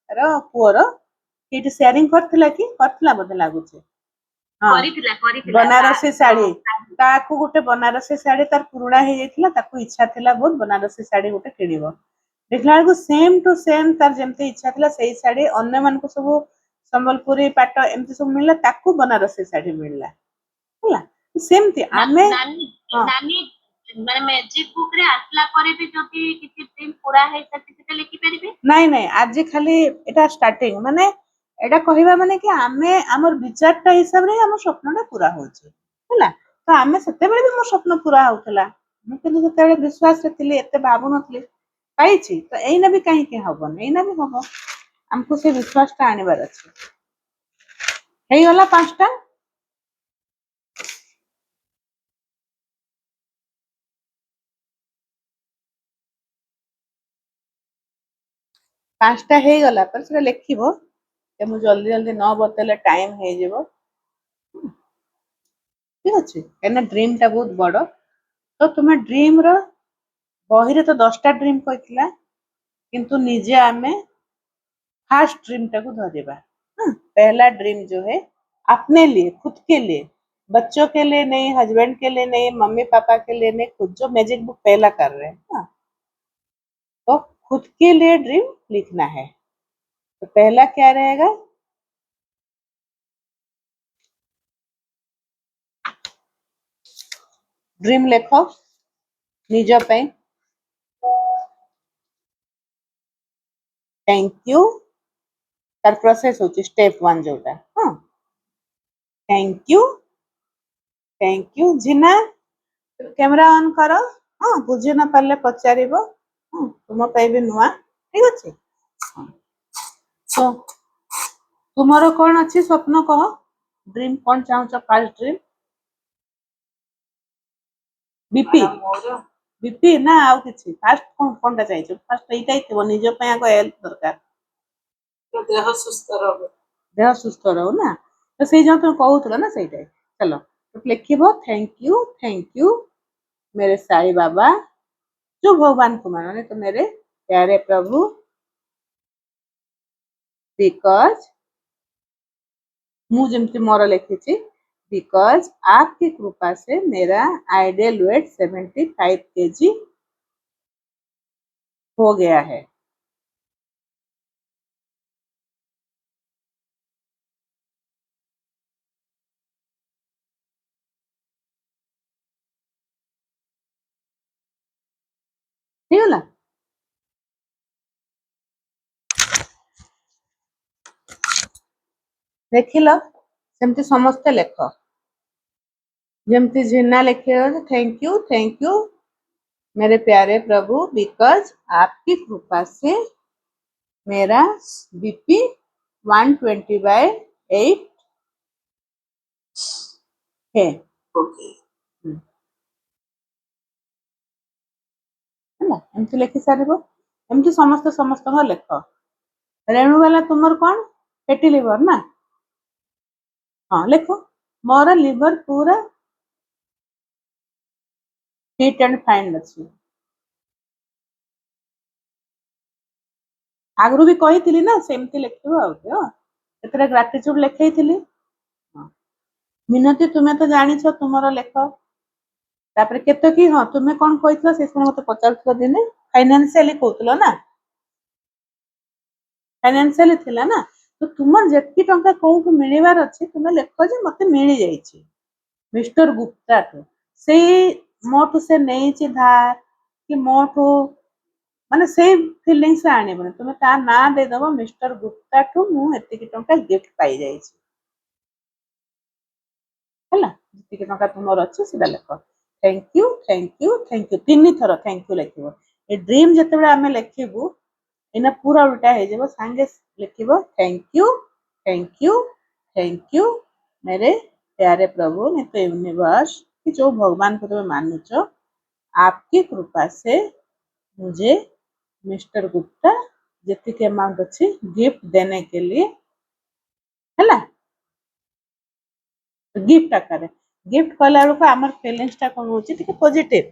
ର ପୁଅର, ସେଇଠି ସେୟାରିଂ କରିଥିଲା ବୋଧେ ଲାଗୁଛି। ହଁ, ବନାରସୀ ଶାଢୀ, ତାକୁ ଗୋଟେ ବନାରସୀ ଶାଢୀ ତାର ପୁରୁଣା ହେଇଯାଇଥିଲା, ତାକୁ ଇଚ୍ଛା ଥିଲା ବହୁତ ବନାରସୀ ଶାଢୀ ଗୋଟେ କିଣିବ। ଦେଖିଲା ବେଳକୁ ସେମ ଟୁ ସେମ ତାର ଯେମିତି ଇଚ୍ଛା ଥିଲା ସେଇ ଶାଢୀ ଅନ୍ୟମାନଙ୍କୁ ସବୁ ସମ୍ବଲପୁରୀ ପାଟ ଏମିତି ସବୁ ମିଳିଲା, ତାକୁ ବନାରସୀ ଶାଢୀ ମିଳିଲା। ହେଲା, ସେମିତି ଆମେ ନାନୀ ମାନେ ମ୍ୟାଜିକ ବୁକ୍ ରେ ଆସିଲା ପରେ ବି ଯଦି କିଛି ଡ୍ରିମ୍ ପୁରା ହେଇସାରିଛି ସେଟା ଲେଖିପାରିବେ? ନାଇଁ, ଆଜି ଖାଲି ଏଟା ଷ୍ଟାର୍ଟିଂ, ମାନେ ଏଟା କହିବା ମାନେ କି ଆମେ ଆମର ବିଚାରଟା ହିସାବରେ ହିଁ ଆମ ସ୍ୱପ୍ନଟା ପୁରା ହଉଛି। ହେଲା, ତ ଆମେ ସେତେବେଳେ ବି ମୋ ସ୍ୱପ୍ନ ପୁରା ହଉଥିଲା, ମୁଁ କିନ୍ତୁ ସେତେବେଳେ ବିଶ୍ୱାସରେ ଥିଲି, ଏତେ ଭାବୁନଥିଲି। ପାଇଛି ତ ଏଇନା ବି କାହିଁକି ହବନି, ଏଇନା ବି ହବ। ଆମକୁ ସେ ବିଶ୍ୱାସଟା ଆଣିବାର ଅଛି। ହେଇଗଲା 5ଟା। ହେଇଗଲା ପରେ ସେଟା ଲେଖିବ, ମୁଁ ଜଲ୍ଦି ଜଲ୍ଦି ନ ବତେଇଲେ ଟାଇମ ହେଇଯିବ। ଠିକ ଅଛି, କାହିଁକିନା ଡ୍ରିମ୍ ଟା ବହୁତ ବଡ। ତ ତୁମେ ଡ୍ରିମ ର ବହିରେ ତ 10ଟା ଡ୍ରିମ୍ କହିଥିଲା, କିନ୍ତୁ ନିଜେ ଆମେ फर्स्ट ड्रीम टाको धरिबा। पहला ड्रीम जो है अपने लिए, खुद के लिए, बच्चों के लिए नहीं, हस्बैंड के लिए नहीं, मम्मी पापा के लिए नहीं, खुद जो मैजिक बुक पहला कर रहे हैं ना, तो खुद के लिए ड्रीम लिखना है। तो पहला क्या रहेगा? ड्रीम लिखो निज पे। थैंक यू तार प्रोसेस होची स्टेप 1 जोटा। हाँ, thank you Jinnah camera on करो। हाँ, बुझी न पारले पचारिबो। हाँ, तुम पे भी नुआ ठीक अछि। तो तुमरो कौन अच्छी स्वप्न कह, ड्रीम कौन चाहूच? फर्स्ट ड्रीम बीपी बीपी ना आउ किछि? फर्स्ट कोनटा चाहिए? फर्स्ट एइटा ही थबो, निज पे आगो हेल्थ दरकार, देह सुस्थ रहो ना, तो सेई जो तुम कहउतलो ना सेइटा। चलो तो लिखिबो थैंक यू मेरे साईं बाबा, जो भगवान को मानो तो मेरे प्यारे प्रभु, बिकॉज मुझे मोर लिखी, बिकॉज आपकी कृपा से मेरा आइडियल वेट 75 kg हो गया है। ठीक है? देखिल सेमती समस्ते लेख। ଯେମିତି ଝିନା ଲେଖିବ थैंक यू मेरे प्यारे प्रभु बिकॉज आपकी कृपा से मेरा बीपी 120/8 है। ओके ହେଲା ଏମିତି ଲେଖି ସାରିବ। ଏମିତି ସମସ୍ତେ ସମସ୍ତଙ୍କ ଲେଖ। ରେଣୁବାଲା ତୁମର କଣ ଫେଟି ଲିଭର ନା? ହଁ ଲେଖ ମୋର ଲିଭର ପୁରା ଫିଟ୍ ଆଣ୍ଡ ଫାଇନ୍ ଅଛି। ଆଗରୁ ବି କହିଥିଲି ନା ସେମିତି ଲେଖିବ ଆଉ ସେଥିରେ ଗ୍ରାଟିଚ୍ୟୁଡ ଲେଖେଇଥିଲି। ମିନତି ତୁମେ ତ ଜାଣିଛ ତୁମର ଲେଖ। ତାପରେ କେତକୀ ହଁ ତୁମେ କଣ କହିଥିଲ ସେ ସମୟ ମତେ ପଚାରୁଥିଲ ଦିନେ ଫାଇନାନ୍ସିଆଲି କହୁଥିଲ ନା? ଫାଇନାନ୍ସିଆଲି ଥିଲା ନା? ତ ତୁମର ଯେତିକି ଟଙ୍କା କୋଉଠୁ ମିଳିବାର ଅଛି ତୁମେ ଲେଖ ଯେ ମତେ ମିଳିଯାଇଛି ମିଷ୍ଟର ଗୁପ୍ତାଠୁ। ସେଇ ମୋଠୁ ସେ ନେଇଛି ଧାର କି ମୋଠୁ ମାନେ ସେଇ ଫିଲିଙ୍ଗସ୍ ଆଣିବନି। ତୁମେ ତା ନାଁ ଦେଇଦବ ମିଷ୍ଟର ଗୁପ୍ତାଠୁ ମୁଁ ଏତିକି ଟଙ୍କା ଗିଫ୍ଟ ପାଇଯାଇଛି। ହେଲା ଯେତିକି ଟଙ୍କା ତୁମର ଅଛି ସେଟା ଲେଖ। Thank you thank you thank you 3 ଥର ଥ୍ୟାଙ୍କ ୟୁ ଲେଖିବ। ଏ ଡ୍ରିମ୍ ଯେତେବେଳେ ଆମେ ଲେଖିବୁ ଏଇନା ପୁରା ଉଲ୍ଟା ହେଇଯିବ। ସାଙ୍ଗେ ଲେଖିବ ଥ୍ୟାଙ୍କ ୟୁ ଥ୍ୟାଙ୍କ ୟୁ मेरे प्यारे प्रभु नहीं तो यूनिवर्स कि जो भगवान को तुम्हें मानुच आपकी कृपा से मुझे मिस्टर गुप्ता जितनी अमाउंट अच्छी गिफ्ट देने के लिए है गिफ्ट आकार गिफ्ट कला बेलू आम फिलिंग्स टा कौन हो पॉजिटिव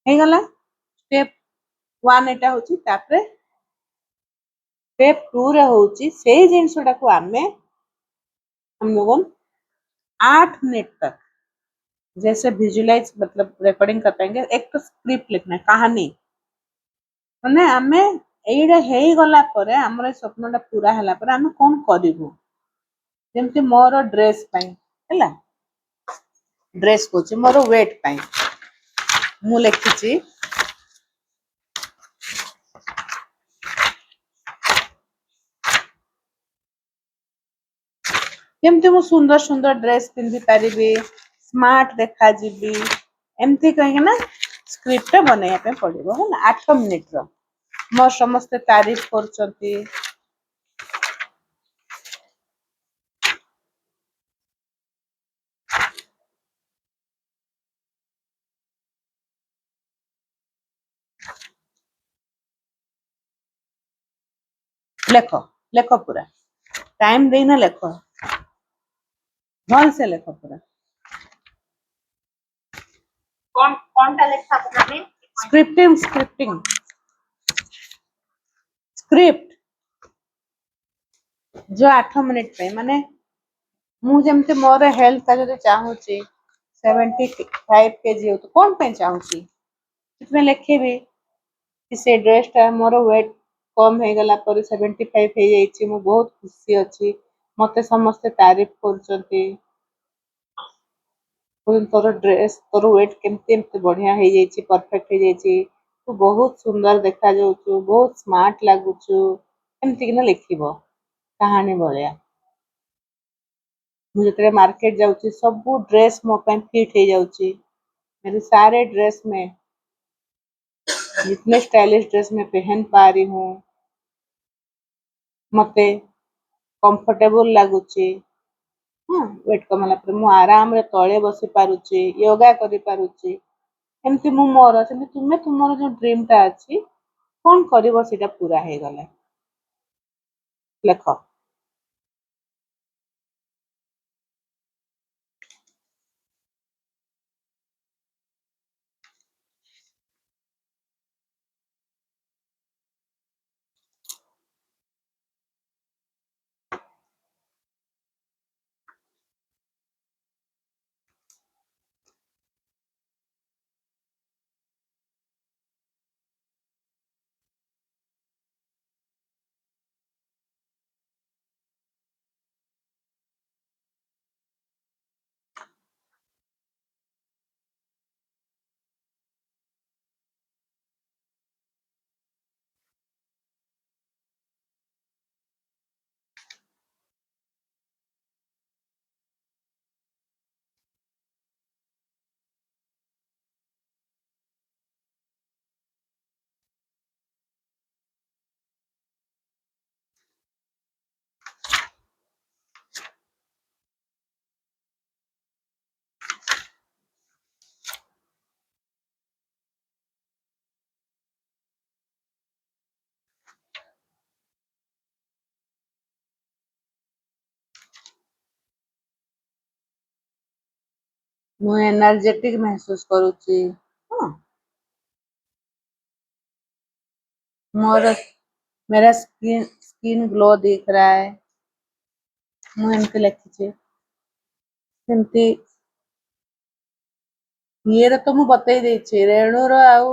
हो गला। स्टेप 1 एटा होची तापरे स्टेप 2 रे होची सेही जिंसटा को हम लोग 8 मिनट तक जैसे विजुलाइज मतलब रिकॉर्डिंग कर पाएंगे। एक तो स्क्रिप्ट लिखना है कहानी माने आमे एइडा हेई गला परे हमर स्वप्नटा पूरा हला परे आमे कोन करिवु जेमति मोर ड्रेस पई हला ड्रेस कोची मोर वेट पई मु लिखिची केमती मु सुंदर सुंदर ड्रेस पिंधि पारिबी स्मार्ट देखा जीबी एमती कहीं ना स्क्रिप्ट बनैया पे पड़िबो हला 8 मिनिट रो मोर समस्त तारीफ करचंती। लेख लेख पूरा टाइम देना लेख भल से लेख पूरा कौन टा लेखा अपना में स्क्रिप्टिंग स्क्रिप्टिंग स्क्रिप्ट जो 8 मिनिट पे माने मु जेमते मोर हेल्थ का जदी चाहूची 75 केजी हो तो कौन पे चाहूची इसमें लिखेबी कि से ड्रेस टा मोर वेट कम हो गला पर 75 हो जाइछि मु बहुत खुशी अछि मते समस्त तारीफ करचंती तोर ड्रेस तोर वेट केमते एमते बढ़िया हो जाइछि परफेक्ट हो जाइछि तू बहुत सुंदर देखा जाउछु बहुत स्मार्ट लागुछु एमती कि ना लिखिबो कहानी भलिया। ମୁଁ ଯେତେବେଳେ मार्केट जाऊँची सब ड्रेस मो पे फिट हो जाऊँची मेरे सारे ड्रेस में जितने स्टाइलिश ड्रेस मैं पहन पा रही हूँ मते कंफर्टेबल लागुची। हाँ वेट कमला पर मु आराम रे तळे बसी पारुची योगा करि पारुची एमती मु मोर सेमती तुमे तुमर जो ड्रीम टा अछि कोन करिवो सेटा पूरा हे गला लेख। ମୁଁ एनर्जेटिक महसूस करूची हाँ मोर मेरा स्किन स्किन ग्लो दिख रहा है ମୁଁ ଏମିତି ଲେଖିଛି ସେମିତି ଇଏରେ ତ ମୁଁ ବତେଇ ଦେଇଛି ରେଣୁର ଆଉ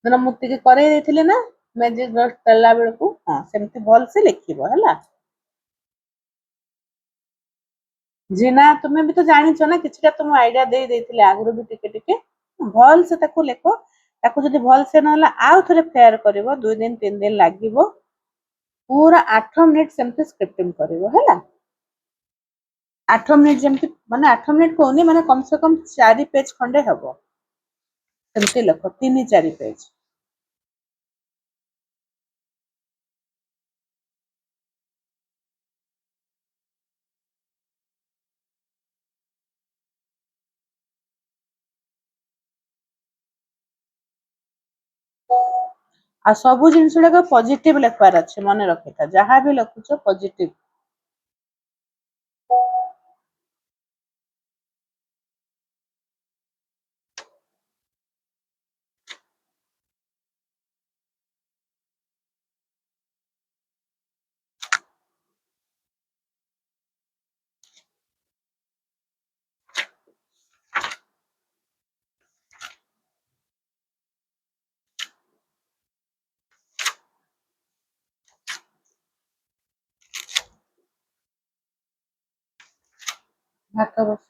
ଧର ମୁଁ ଟିକେ କରେଇ ଦେଇଥିଲି ନା ମ୍ୟାଜିକ ଡଷ୍ଟ ଦେଲା ବେଳକୁ ହଁ ସେମିତି ଭଲସେ ଲେଖିବ ହେଲା ଜିନା ତୁମେ ବି ତ ଜାଣିଛ ନା କିଛିଟା ତ ମୁଁ ଆଇଡିଆ ଦେଇ ଦେଇଥିଲି ଆଗରୁ ବି ଟିକେ ଟିକେ ଭଲସେ ତାକୁ ଲେଖ ତାକୁ ଯଦି ଭଲସେ ନହେଲା ଆଉ ଥରେ ଫେୟାର କରିବ 2 ଦିନ 3 ଦିନ ଲାଗିବ पूरा 8 मिनिट सेमती स्क्रिप्टिंग करिवो हैला 8 मिनिट जेमती माने 8 मिनिट कोनी माने कम से कम 4 पेज खंडे हबो सेमती लखो 3-4 पेज आ सब जिनसुडा को पॉजिटिव लिखवार अछि मने रखिता जहां भी लिखुछो पॉजिटिव भात बस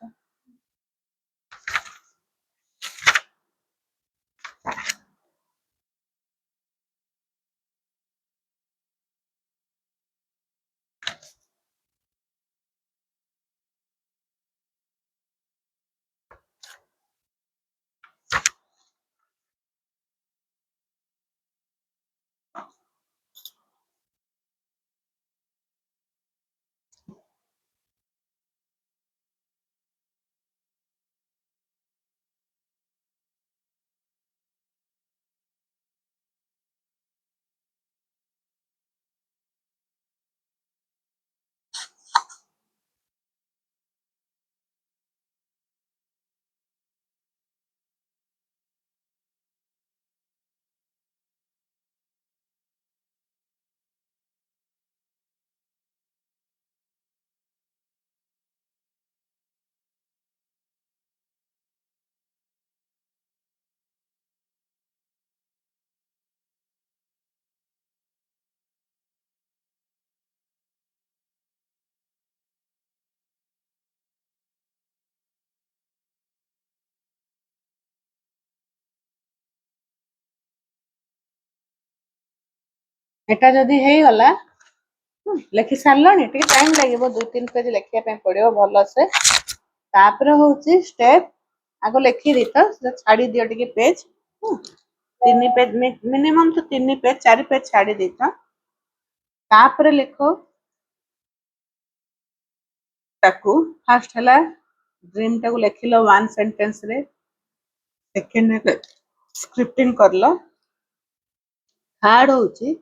एटा जदी हेई गला लेखि सारलणी टिके टाइम लागिवो 2-3 पेज लेखिया पे पड़ियो भलो से तापर होउची स्टेप आगो लेखि दितो से छाडी दियो टिके पेज 3 पेज मिनिमम तो 3 पेज 4 पेज छाडी दितो तापर लिखो ताकू फर्स्ट हला ड्रीम टाकू लेखिलो 1 सेंटेंस रे सेकंड स्क्रिप्टिंग करलो थर्ड होउची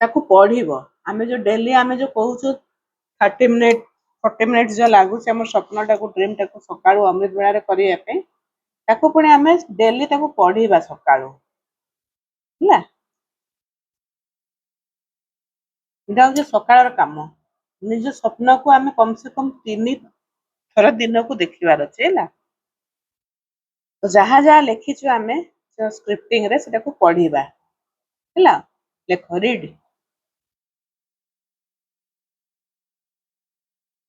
ताकू पढ़िबो आमे जो डेली आमे जो कहूछु 30 मिनिट 40 मिनिट जो लागू से हमर सपना टाकू ड्रीम टाकू सकाळू अमृत बेला रे करिया पे ताकू पुणी आमे डेली ताकू पढ़िबा सकाळू ହେଲା इदा हो सकाळर काम निज स्वप्न को आमे कम से कम 3 थर दिन को देखिबार अछि ହେଲା तो जहाँ जहाँ लिखिछु आमे स्क्रिप्टिंग रे सेटा को पढ़िबा ହେଲା लेखो रीड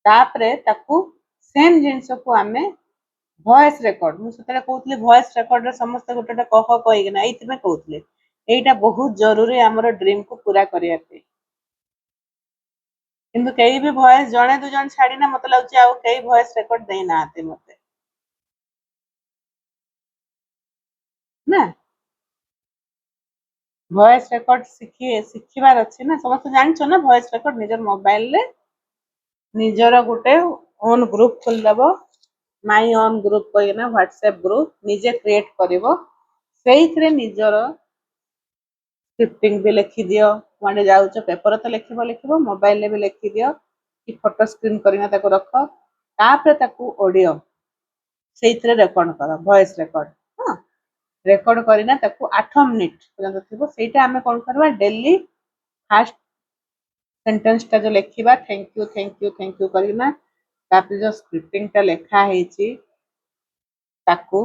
तापरे ताकू सेम जिंस को आमे वॉइस रेकॉर्ड मु सतरे कहउतली वॉइस रेकॉर्ड रे समस्त गोटे कह कहि ना एइतमे कहउतली एइटा बहुत जरूरी हमर ड्रीम को पूरा करिया पे किंतु कई भी वॉइस जणे दु जण छाडी ना मते लागुची आ कई वॉइस रेकॉर्ड देई ना आते मते ना वॉइस रेकॉर्ड शिखिबार अछि ना समस्त जानछो ना वॉइस रेकॉर्ड निजर मोबाइल रे निजर गोटे ओन ग्रुप खोल दबो माई ओन ग्रुप कहिना व्हाट्सएप ग्रुप निजे क्रिएट करिवो सेइथरे निजर स्क्रिप्टिंग भी लिखि दियो माने जाउचो पेपर तो लिखिबो मोबाइल रे भी लिखि दियो कि फोटो स्क्रीन करिना ताको रखो तापर ताको ऑडियो ସେଇଥିରେ ରେକର୍ଡ କର ଭଏସ ରେକର୍ଡ। ହଁ ରେକର୍ଡ କରିନା ତାକୁ 8 ମିନିଟ୍ ପର୍ଯ୍ୟନ୍ତ ଥିବ। ସେଇଟା ଆମେ କ'ଣ କରିବା ଡେଲି ଫାଷ୍ଟ ସେଣ୍ଟେନ୍ସଟା ଯୋଉ ଲେଖିବା ଥ୍ୟାଙ୍କ ୟୁ କରିକିନା ତାପରେ ଯୋଉ ସ୍କ୍ରିପ୍ଟିଂଟା ଲେଖା ହେଇଛି ତାକୁ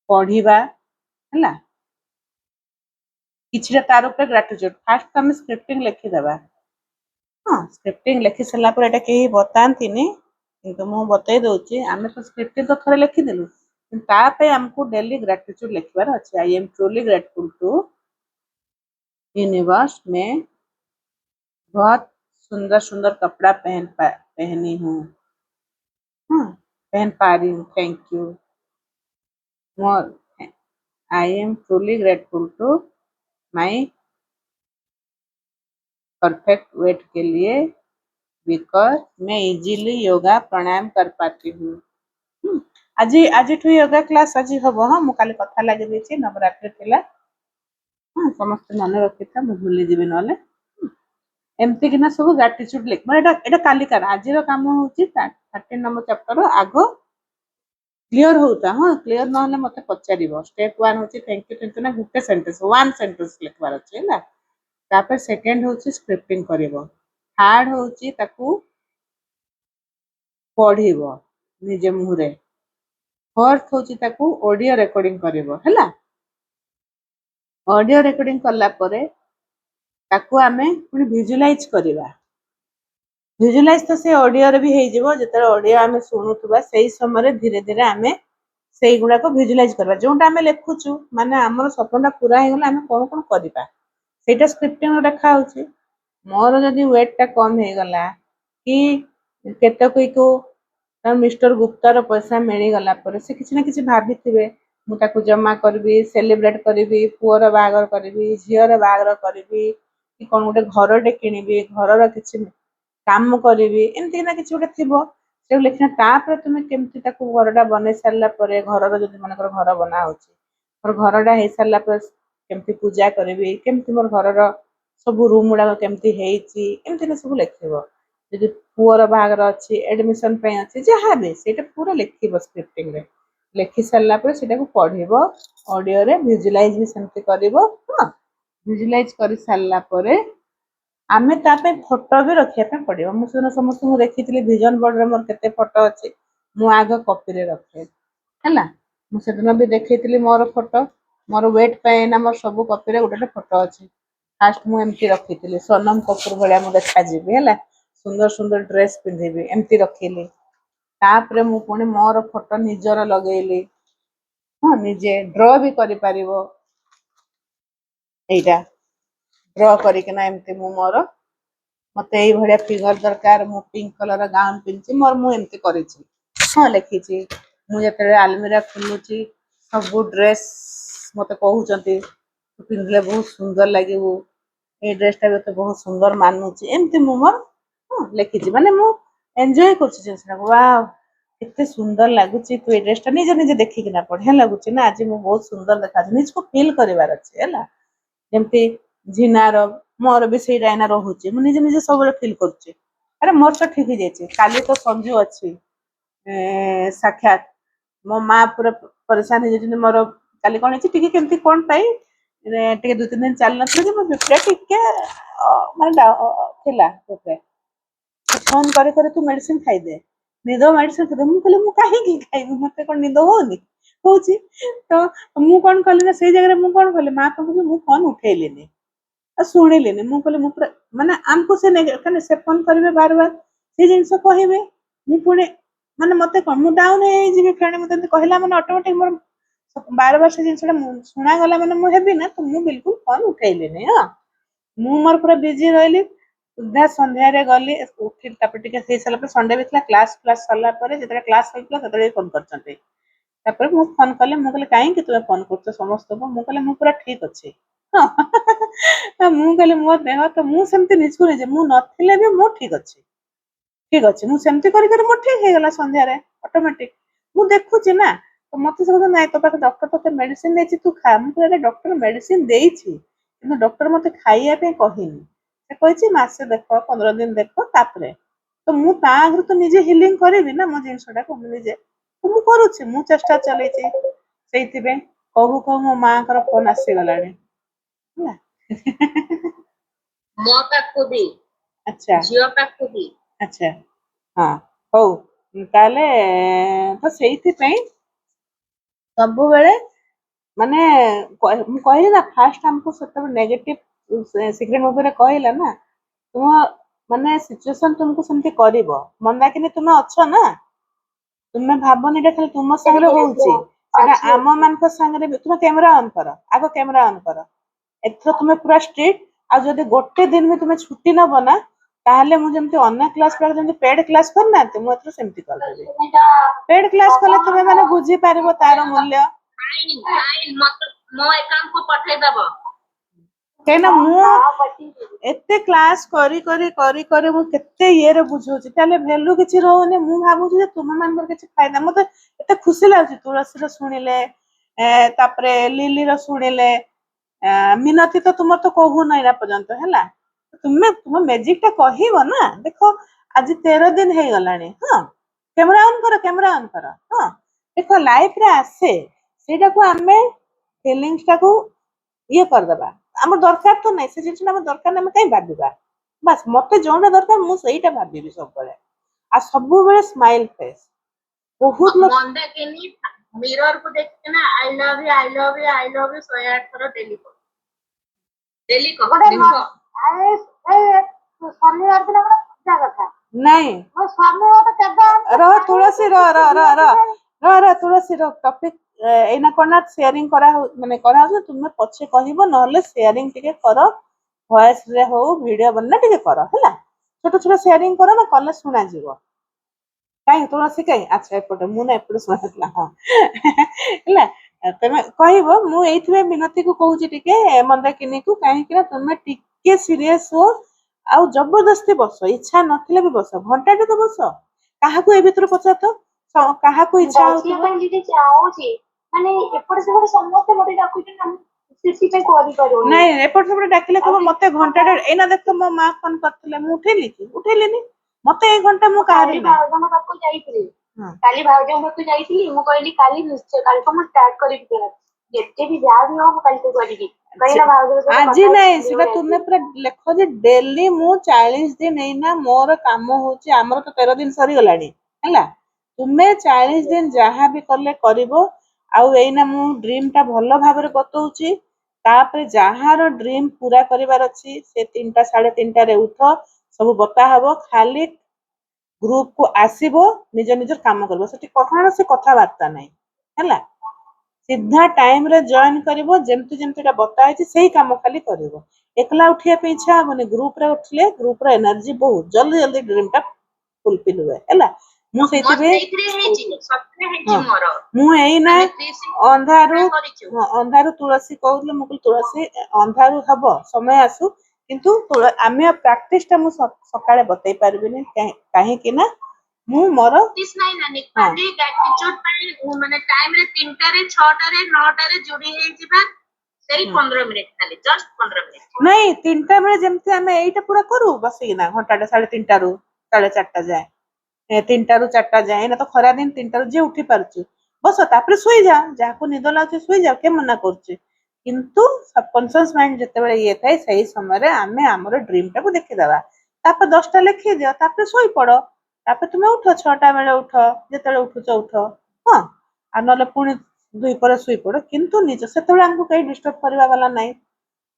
ପଢିବା ହେଲା। କିଛିଟା ତାର ଉପରେ ଗ୍ରାଟିଚ୍ୟୁଡ ଫାଷ୍ଟ ଆମେ ସ୍କ୍ରିପ୍ଟିଂ ଲେଖିଦେବା। ହଁ ସ୍କ୍ରିପ୍ଟିଂ ଲେଖି ସାରିଲା ପରେ ଏଇଟା କେହି ବତାନ୍ତିନି କିନ୍ତୁ ମୁଁ ବତେଇ ଦଉଛି। ଆମେ ତ ସ୍କ୍ରିପ୍ଟିଂ ତ ଥରେ ଲେଖିଦେଲୁ କିନ୍ତୁ ତା ପାଇଁ ଆମକୁ ଡେଲି ଗ୍ରାଟିଚ୍ୟୁଡ ଲେଖିବାର ଅଛି। I am truly grateful to universe में बहुत सुंदर सुंदर कपड़ा पहनी हूँ। हाँ पहन पा रही हूँ। Thank you more. I am truly grateful to my perfect weight के लिए बिकॉज मैं इजीली योगा प्राणायाम कर पाती हूँ। आज आज योगा क्लास आज हम। हाँ मुझे काली कथा लगी नवरात्रि थिला। हाँ समस्त मन रखी था मुझे भूलीजी ना एमती कि सब ग्राटिट्यूड लिख मैं कालिकार आज कम हूँ 13 नंबर चैप्टर आग क्लीयर होता। हाँ क्लीयर ना मत पचार स्टेप 1 हूँ थैंक यू ना गोटे सेंटेंस 1 सेंटेंस लिखबार अच्छे है। तापर सेकेंड हूँ स्क्रिप्टिंग कर थर्ड हूँ पढ़ निजे मुहरे। फोर्थ हूँ ऑडियो रेकॉर्डिंग कर ऑडियो रेकॉर्डिंग कला परे ताकू आमे पुणी विजुलाइज करवा। विजुलाइज तो से ऑडियो रे भी हो जो ऑडियो आम शुणुवा से समय धीरे धीरे आम से गुड़ाक विजुलाइज करवा जोटा आम लिखुचु माने आमर सपना पूरा हो गला आम कौन कौन करवा सेटा स्क्रिप्टिंग देखा होची। मोर जदि वेट टा कम हो गला कि केतकी को मिस्टर गुप्तार पैसा मिलगला से किसी ना किसी भाभी मुझे जमा करी सेलिब्रेट करी पुअर बाहागर करी झीर बाहागर करी कि कौन गोटे घरटे किणवी घर किसी काम करी एमती ना किसी गोटे थी लिखना तापर तुम्हें केमती घरटा बन सारा घर जब मन घर बना मोर घरटा हो सारा केमती पूजा करी केमती मोर घर सब रूम गुड़ाक केमती एमती ना सब लिख जब पुअर बाहागर अच्छी एडमिशन अच्छी जहाँ भी से पूरा लिख स्क्रिप्टिंग रे लिखि सारा पढ़ ऑडियो रे विजुलाइज भी सेमती कर विजुलाइज कर सारा आमे तापे फोटो भी रखिया पड़ो। मुझे समस्त देखी विजन बोर्ड रे मोर केते फोटो अच्छी मु आग कॉपी रे रखे है। मुझे भी देखी मोर फोटो मोर वेट पैना मोर सब कॉपी रे गोटे फोटो अच्छी फास्ट मुझे रखी सोनम कपूर भाया मुझे देखा जी है सुंदर सुंदर ड्रेस पिंधि एमती रखिली तापर मु पुणी मोर फोटो निजर लगेली। हाँ निजे ड्र भी कर ड्र करना एमती मु मोर मत ये फिगर दरकार मु पिंक कलर गाउन पिंधि मोर मुझे कर हाँ लिखी मुझे आलमीरा खोलुची सब ड्रेस मत कहते पिंधले बहुत सुंदर लगे ये ड्रेसटा भी तो बहुत सुंदर मानुची एमती मु मोर हाँ लिखी माने मु एंजॉय कर केते सुंदर लगुच तू ये ड्रेसटा निजे निजे देखिकिना बढ़िया लगुच ना आज मुझे बहुत सुंदर देखा निजको फिल करार अच्छे है जमती झीनार मोर भी से डायना रोचे मुझे निजे निजे सब फिल कर अरे मोर तो ठीक है काली तो संजू अच्छी साक्षात मो माँ पूरा परेशान हो मोर काली कौन है कौन पाई टे 2-3 दिन चल ना टे फोन करे तू मेडिसिन खाईदे निद मेडिसिन खाई मुझे कहीं खाइबी मत कौन निद होनी हूँ तो मु कौन कली ना से जगह मुझे कौन कली माँ कहूँ मुझे फोन उठेलिनी शुणिलिनी मुझे पूरा माने आमको से फोन करेंगे बार बार से जिन कहे मुझे माने मत कौन मुझे डाउन हो फ्रेंड मत कहला मैंने ऑटोमेटिक मोर बार बार से जिनसा शुणागला मैंने मुझे ना तो मुझे बिल्कुल फोन उठेलिनी। हाँ मोर पूरा बिजी रही सुधा संध्यारे गली उठी टे सारा संडे भी क्लास क्लास सरला जो क्लास होता फोन कर फोन कले मुझे कहीं तुम्हें फोन कर समस्त मुझे मुझे पूरा ठीक अच्छे मुझे मो देह तो मुझे निजको निजे मुझे भी मु ठीक अच्छे मुझे कर ठीक है संध्यारे ऑटोमेटिक मु देखुची ना तो मत से ना तो पाखे डॉक्टर तो मेडिसिन दे तू खा मुझे डॉक्टर मेडिसिन दे डॉक्टर मत खाइबा कहनी से मसे देख 15 दिन देख तापर तो मुझे तो निजे हिलिंग करी ना मो जिनसा को निजे ମୁଁ କରୁଛି, ମୁଁ ଚେଷ୍ଟା ଚଲେଇଛି। ସେଇଥିପାଇଁ କହୁ କହୁ ମୋ ମାଙ୍କର ଫୋନ ଆସିଗଲାଣି ହେଲା। ମୋ ପାଖକୁ ବି ଆଚ୍ଛା ଝିଅ ପାଖକୁ ବି। ଆଚ୍ଛା ହଁ ହଉ ତାହେଲେ ତ ସେଇଥିପାଇଁ ସବୁବେଳେ ମାନେ ମୁଁ କହିଲି ନା ଫାଷ୍ଟ ଆମକୁ ସେତେବେଳେ ନେଗେଟିଭ ସିକ୍ରେଟ ମୁଭିରେ କହିଲା ନା ତୁମ ମାନେ ସିଚୁଏସନ ତୁମକୁ ସେମିତି କରିବ। ମନ୍ଦାକିନୀ ତୁମେ ଅଛ ନା, ତୁମେ ଭାବନି ଏଇଟା ଖାଲି ତୁମ ସାଙ୍ଗରେ ହଉଛି, ସେଟା ଆମ ମାନଙ୍କ ସାଙ୍ଗରେ ବି। ତୁମେ କ୍ୟାମେରା ଅନ୍ କର, ଆଗ କ୍ୟାମେରା ଅନ୍ କର। ଏଥର ତୁମେ ପୁରା ଷ୍ଟ୍ରିକ୍ଟ। ଆଉ ଯଦି ଗୋଟେ ଦିନ ବି ତୁମେ ଛୁଟି ନବ ନା, ତାହେଲେ ମୁଁ ଯେମିତି ଅନ୍ୟ କ୍ଲାସ ପିଲା ଯେମିତି ପେଡ୍ କ୍ଲାସ କରିନାହାନ୍ତି, ମୁଁ ଏଥର ସେମିତି କରିଦେବି। ପେଡ୍ କ୍ଲାସ କଲେ ତୁମେ ମାନେ ବୁଝିପାରିବ ତାର ମୂଲ୍ୟ। ମୋ ଆକାଉଣ୍ଟକୁ ପଠେଇଦବ। କାହିଁକିନା ମୁଁ ଏତେ କ୍ଲାସ କରି କରି କରି କରି ମୁଁ କେତେ ଇଏରେ ବୁଝଉଛି, ତାହେଲେ ଭ୍ୟାଲୁ କିଛି ରହୁନି। ମୁଁ ଭାବୁଛି ଯେ ତୁମ ମାନଙ୍କର କିଛି ଫାଇଦା। ମତେ ଏତେ ଖୁସି ଲାଗୁଛି ତୁଳସୀର ଶୁଣିଲେ, ତାପରେ ଲିଲିର ଶୁଣିଲେ, ମିନତି ତ ତୁମର ତ କହୁନ ଏଇନା ପର୍ଯ୍ୟନ୍ତ ହେଲା। ତୁମ ମ୍ୟାଜିକ ଟା କହିବ ନା। ଦେଖ ଆଜି 13 ଦିନ ହେଇଗଲାଣି। ହଁ କ୍ୟାମେରା ଅନ୍ କର, କ୍ୟାମେରା ଅନ୍ କର। ହଁ ଦେଖ ଲାଇଫରେ ଆସେ, ସେଇଟାକୁ ଆମେ ଫିଲିଙ୍ଗସ୍ ଟାକୁ ଇଏ କରିଦବା। ଆମର ଦରକାର ତ ନାହିଁ, ସେ ଜିନିଷଟା ଆମର ଦରକାର ନାହିଁ, ଆମେ କାହିଁ ଭାବିବା। ବାସ୍ ମତେ ଯୋଉଟା ଦରକାର ମୁଁ ସେଇଟା ଭାବିବି ସବୁବେଳେ। ଆଉ ସବୁବେଳେ ସ୍ମାଇଲ ଫେସ୍। ବହୁତ ଲୋକ ମନ୍ଦାକିନୀ ମିରରକୁ ଦେଖିକିନା I love you I love you I love you 108 ଥର ଡେଲି କହ। ଡେଲି କହ। ଶନିବାର ଦିନ ଗୋଟେ ପୂଜା କଥା ନାଇଁ, ମୋ ସ୍ୱାମୀ ମତେ କେବେ ରହ ତୁଳସୀ, ତୁଳସୀ ଟପିକ ଏଇନା କଣ ନା ସେୟାରିଂ ମାନେ କରାହଉଛି। ତୁମେ ପଛେ କହିବ, ନହେଲେ ସେୟାରିଂ ଟିକେ କର, ଭଏସ ରେ ହଉ ଭିଡିଓ ବନା ଟିକେ କର ହେଲା। ଛୋଟ ଛୋଟ ସେୟାରିଂ କର ନା, କଲେ ଶୁଣାଯିବ। କାହିଁ ତୁଳସୀ କାହିଁ? ଆଚ୍ଛା ଏପଟେ, ମୁଁ ନା ଏପଟେ ଶୁଣାଥିଲା। ହଁ ହେଲା, ତମେ କହିବ। ମୁଁ ଏଇଥିପାଇଁ ମିନତିକୁ କହୁଛି ଟିକେ, ମନ୍ଦାକିନୀକୁ, କାହିଁକି ନା ତୁମେ ଟିକେ ସିରିୟସ ହୁଅ। ଆଉ ଜବରଦସ୍ତି ବସ, ଇଚ୍ଛା ନଥିଲେ ବି ବସ, ଘଣ୍ଟାଟେ ତ ବସ। କାହାକୁ ଏ ଭିତରୁ ପଚାର ତ, କାହାକୁ ଇଚ୍ଛା ହଉଥିବ ମାନେ ଏପଟେ ସେପଟେ ସମସ୍ତେ ମତେ ଡାକୁଛନ୍ତି, ସେଥିପାଇଁ କରିପାରୁନି। ନାଇଁ ଏପଟେ ସେପଟେ ଡାକିଲେ କହିବ ମତେ ଘଣ୍ଟାଟେ। ଏଇନା ଦେଖ ମୋ ମା ଫୋନ କରିଥିଲେ, ମୁଁ ଉଠେଇଲି କି? ଉଠେଇଲିନି। ମତେ ଏଇ ଘଣ୍ଟା ମୁଁ କାହାରି ଭାଉଜଙ୍କ ପାଖକୁ ଯାଇଥିଲି, କାଲି ଭାଉଜଙ୍କ ପାଖକୁ ଯାଇଥିଲି। ମୁଁ କହିଲି କାଲି ନିଶ୍ଚୟ, କାଲି ତ ମୁଁ ଷ୍ଟାର୍ଟ କରିବି କ୍ଲାସ, ଯେତେ ବି ଯାହା ବି ହବ ମୁଁ କାଲି ତ କରିବି। ଆଜି ନାଇଁ, ସେଟା ତୁମେ ପୁରା ଲେଖ ଯେ ଡେଲି ମୁଁ 40 ଦିନ, ଏଇନା ମୋର କାମ ହଉଛି, ଆମର ତ 13 ଦିନ ସରିଗଲାଣି ହେଲା। ତୁମେ 40 ଦିନ ଯାହା ବି କଲେ କରିବ। ଆଉ ଏଇନା ମୁଁ ଡ୍ରିମ ଟା ଭଲ ଭାବରେ ବତଉଛି। ତାପରେ ଯାହାର ଡ୍ରିମ ପୁରା କରିବାର ଅଛି, ସେ 3ଟା 3:30ରେ ଉଠ, ସବୁ ବତା ହବ। ଖାଲି ଗ୍ରୁପ କୁ ଆସିବ, ନିଜ ନିଜର କାମ କରିବ। ସେଠି କୌଣସି କଥାବାର୍ତ୍ତା ନାହିଁ ହେଲା। ସିଧା ଟାଇମ ରେ ଜଏନ କରିବ, ଯେମିତି ଯେମିତି ଏଟା ବତା ହେଇଛି ସେଇ କାମ ଖାଲି କରିବ। ଏକଲା ଉଠିବା ପାଇଁ ଇଚ୍ଛା ହବନି, ଗ୍ରୁପରେ ଉଠିଲେ ଗ୍ରୁପର ଏନର୍ଜି ବହୁତ ଜଲ୍ଦି ଜଲ୍ଦି ଡ୍ରିମ ଟା ଫୁଲଫିଲ ହୁଏ ହେଲା। ମୁଁ ସେଇଥିପାଇଁ ମୁଁ ଏଇନା ଅନ୍ଧାରୁ ତୁଳସୀ କହୁଥିଲେ, ମୁଁ କହିଲି ତୁଳସୀ ଅନ୍ଧାରୁ ହବ, ସମୟ ଆସୁ, କିନ୍ତୁ ଆମେ ପ୍ରାକ୍ଟିସ ଟା ମୁଁ ସକାଳେ ବତେଇ ପାରିବିନି। କାହିଁକି ନା ମୁଁ ମୋର ମାନେ ଟାଇମରେ 3ଟାରେ 6ଟାରେ 9ଟାରେ ଯୋଡି ହେଇଯିବା। ସେଇ 15 ମିନିଟ ଖାଲି, ଜଷ୍ଟ 15 ମିନିଟ। ନାଇଁ 3ଟା ବେଳେ ଯେମିତି ଆମେ ଏଇଟା ପୁରା କରୁ ବସିକିନା, ଘଣ୍ଟାଟେ 3:30ରୁ 4:30 ଯାଏ, 3ଟାରୁ 4ଟା ଯାଏ। ଏଇନା ତ ଖରା ଦିନ, 3ଟାରୁ ଯିଏ ଉଠି ପାରୁଛି ବସ, ତାପରେ ଶୋଇଯା। ଯାହାକୁ ନିଦ ଲାଗୁଛି ଶୋଇଯାଅ, କିଏ ମନା କରୁଛି। କିନ୍ତୁ ସବକନସିୟସ ମାଇଣ୍ଡ ଯେତେବେଳେ ଇଏ ଥାଏ, ସେଇ ସମୟରେ ଆମେ ଆମର ଡ୍ରିମ ଟାକୁ ଦେଖିଦବା। ତାପରେ 10ଟା ଲେଖିଦିଅ, ତାପରେ ଶୋଇପଡ। ତାପରେ ତୁମେ ଉଠ, 6ଟା ବେଳେ ଉଠ, ଯେତେବେଳେ ଉଠୁଛ ଉଠ। ହଁ, ଆଉ ନହେଲେ ପୁଣି 2 ପରେ ଶୋଇପଡ। କିନ୍ତୁ ସେତେବେଳେ ଆମକୁ କେହି ଡିଷ୍ଟର୍ବ କରିବା ବାଲା ନାହିଁ।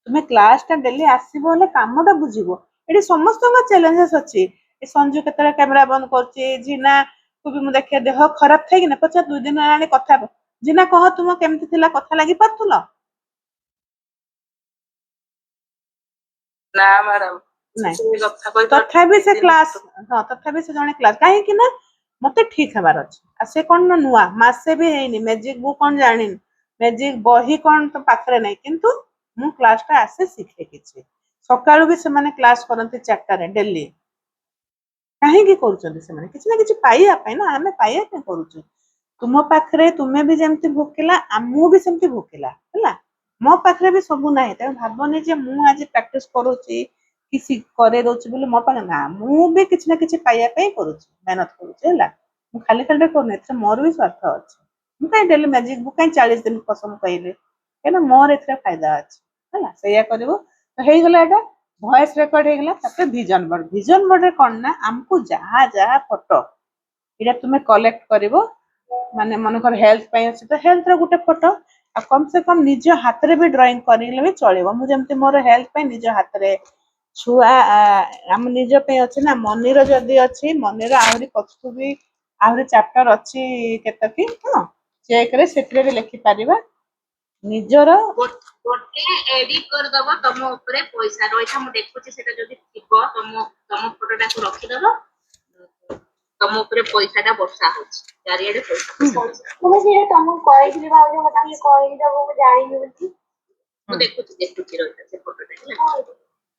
ତୁମେ କ୍ଲାସ ଟା ଡେଲି ଆସିବ, ହେଲେ କାମଟା ବୁଝିବ। ଏଠି ସମସ୍ତଙ୍କ ଚ୍ୟାଲେଞ୍ଜେସ୍ ଅଛି। ଏ ସଞ୍ଜୁ କେତେବେଳେ କ୍ୟାମେରା ବନ୍ଦ କରୁଛି, ଜିନାକୁ ବି ମୁଁ ଦେଖେ ଦେହ ଖରାପ ଥାଇକି ନା, ପଛେ 2 ଦିନ ହେଲାଣି କଥା। ଜିନା କହ, ତୁମ କେମିତି ଥିଲା? କଥା ଲାଗି ପାରୁଥିଲ? ନା ମ୍ୟାଡାମ, ତଥାପି ସେ କ୍ଲାସ, ହଁ ତଥାପି ସେ ଜଣେ କ୍ଲାସ, କାହିଁକି ନା ମତେ ଠିକ ହେବାର ଅଛି। ଆଉ ସେ କଣ ନା ନୂଆ, ମାସେ ବି ହେଇନି, ମ୍ୟାଜିକ ବୁକ୍ କଣ ଜାଣିନି, ମ୍ୟାଜିକ ବହି କଣ ତ ପାଖରେ ନାହିଁ। କିନ୍ତୁ ମୁଁ କ୍ଲାସ ଟା ଆସେ, ଶିଖେ କିଛି। ସକାଳୁ ବି ସେମାନେ କ୍ଲାସ କରନ୍ତି 4ଟାରେ ଡେଲି। କାହିଁକି କରୁଛନ୍ତି ସେମାନେ? କିଛି ନା କିଛି ପାଇବା ପାଇଁ ନା, ଆମେ ପାଇବା ପାଇଁ କରୁଛୁ। ତୁମ ପାଖରେ ତୁମେ ବି ଯେମିତି ଭୋକିଲା, ମୁଁ ବି ସେମିତି ଭୋକିଲା ହେଲା। ମୋ ପାଖରେ ବି ସବୁ ନାହିଁ, ତେଣୁ ଭାବନି ଯେ ମୁଁ ଆଜି ପ୍ରାକ୍ଟିସ କରୁଛି କି କରେଇ ଦଉଛି ବୋଲି ମୋ ପାଖରେ ନା। ମୁଁ ବି କିଛି ନା କିଛି ପାଇବା ପାଇଁ କରୁଛି, ମେହନତ କରୁଛି ହେଲା। ମୁଁ ଖାଲି ଖାଲିରେ କରୁନି, ଏଥିରେ ମୋର ବି ସ୍ୱାର୍ଥ ଅଛି। ମୁଁ କାହିଁ ଡେଲି ମ୍ୟାଜିକ୍ ବୁକ୍ କାହିଁ 40 ଦିନ ପସନ୍ଦ କହିଲି, କାହିଁକିନା ମୋର ଏଥିରେ ଫାଇଦା ଅଛି ହେଲା। ସେଇଆ କରିବ। ତ ହେଇଗଲା ଏଇଟା ଭଏସ ରେକର୍ଡ ହେଇଗଲା। ତାପରେ ଭିଜନ ବୋର୍ଡ। ଭିଜନ ବୋର୍ଡରେ କଣ ନା ଆମକୁ ଯାହା ଯାହା ଫଟୋ ଏଇଟା ତୁମେ କଲେକ୍ଟ କରିବ। ମାନେ ମନେକର ହେଲ୍ଥ ପାଇଁ ଅଛି ତ ହେଲ୍ଥର ଗୋଟେ ଫଟୋ, ଆଉ କମ୍ ସେ କମ୍ ନିଜ ହାତରେ ବି ଡ୍ରଇଂ କରିଲେ ବି ଚଳିବ। ମୁଁ ଯେମିତି ମୋର ହେଲ୍ଥ ପାଇଁ ନିଜ ହାତରେ, ଛୁଆ ଆମ ନିଜ ପାଇଁ ଅଛି ନା, ମନିର ଯଦି ଅଛି ମନିର ଆହୁରି ପଛକୁ ବି ଆହୁରି ଚାପ୍ଟର ଅଛି କେତକି, ହଁ ଚେକରେ ସେଥିରେ ବି ଲେଖିପାରିବା ନିଜର। ଗୋଟେ ଏଡିଟ କରିଦବ ତମ ଉପରେ ପଇସା ରହିଥା। ମୁଁ ଦେଖୁଛି ସେଟା ଯଦି ଥିବ ତମ ଫଟୋଟାକୁ ରଖିଦବ, ତମ ଉପରେ ପଇସାଟା ବର୍ଷା ହଉଛି, ଚାରିଆଡେ ପଇସା ମୁଁ ସେଇଟା ତମକୁ କହିଥିଲି ଭାଉଜ, ମତେ ଟିକେ କହିଦବ, ମୁଁ ଜାଣିନି ବୋଲି। ମୁଁ ଦେଖୁଛି ରହିଥା ସେ ଫଟୋଟା ହେଲା।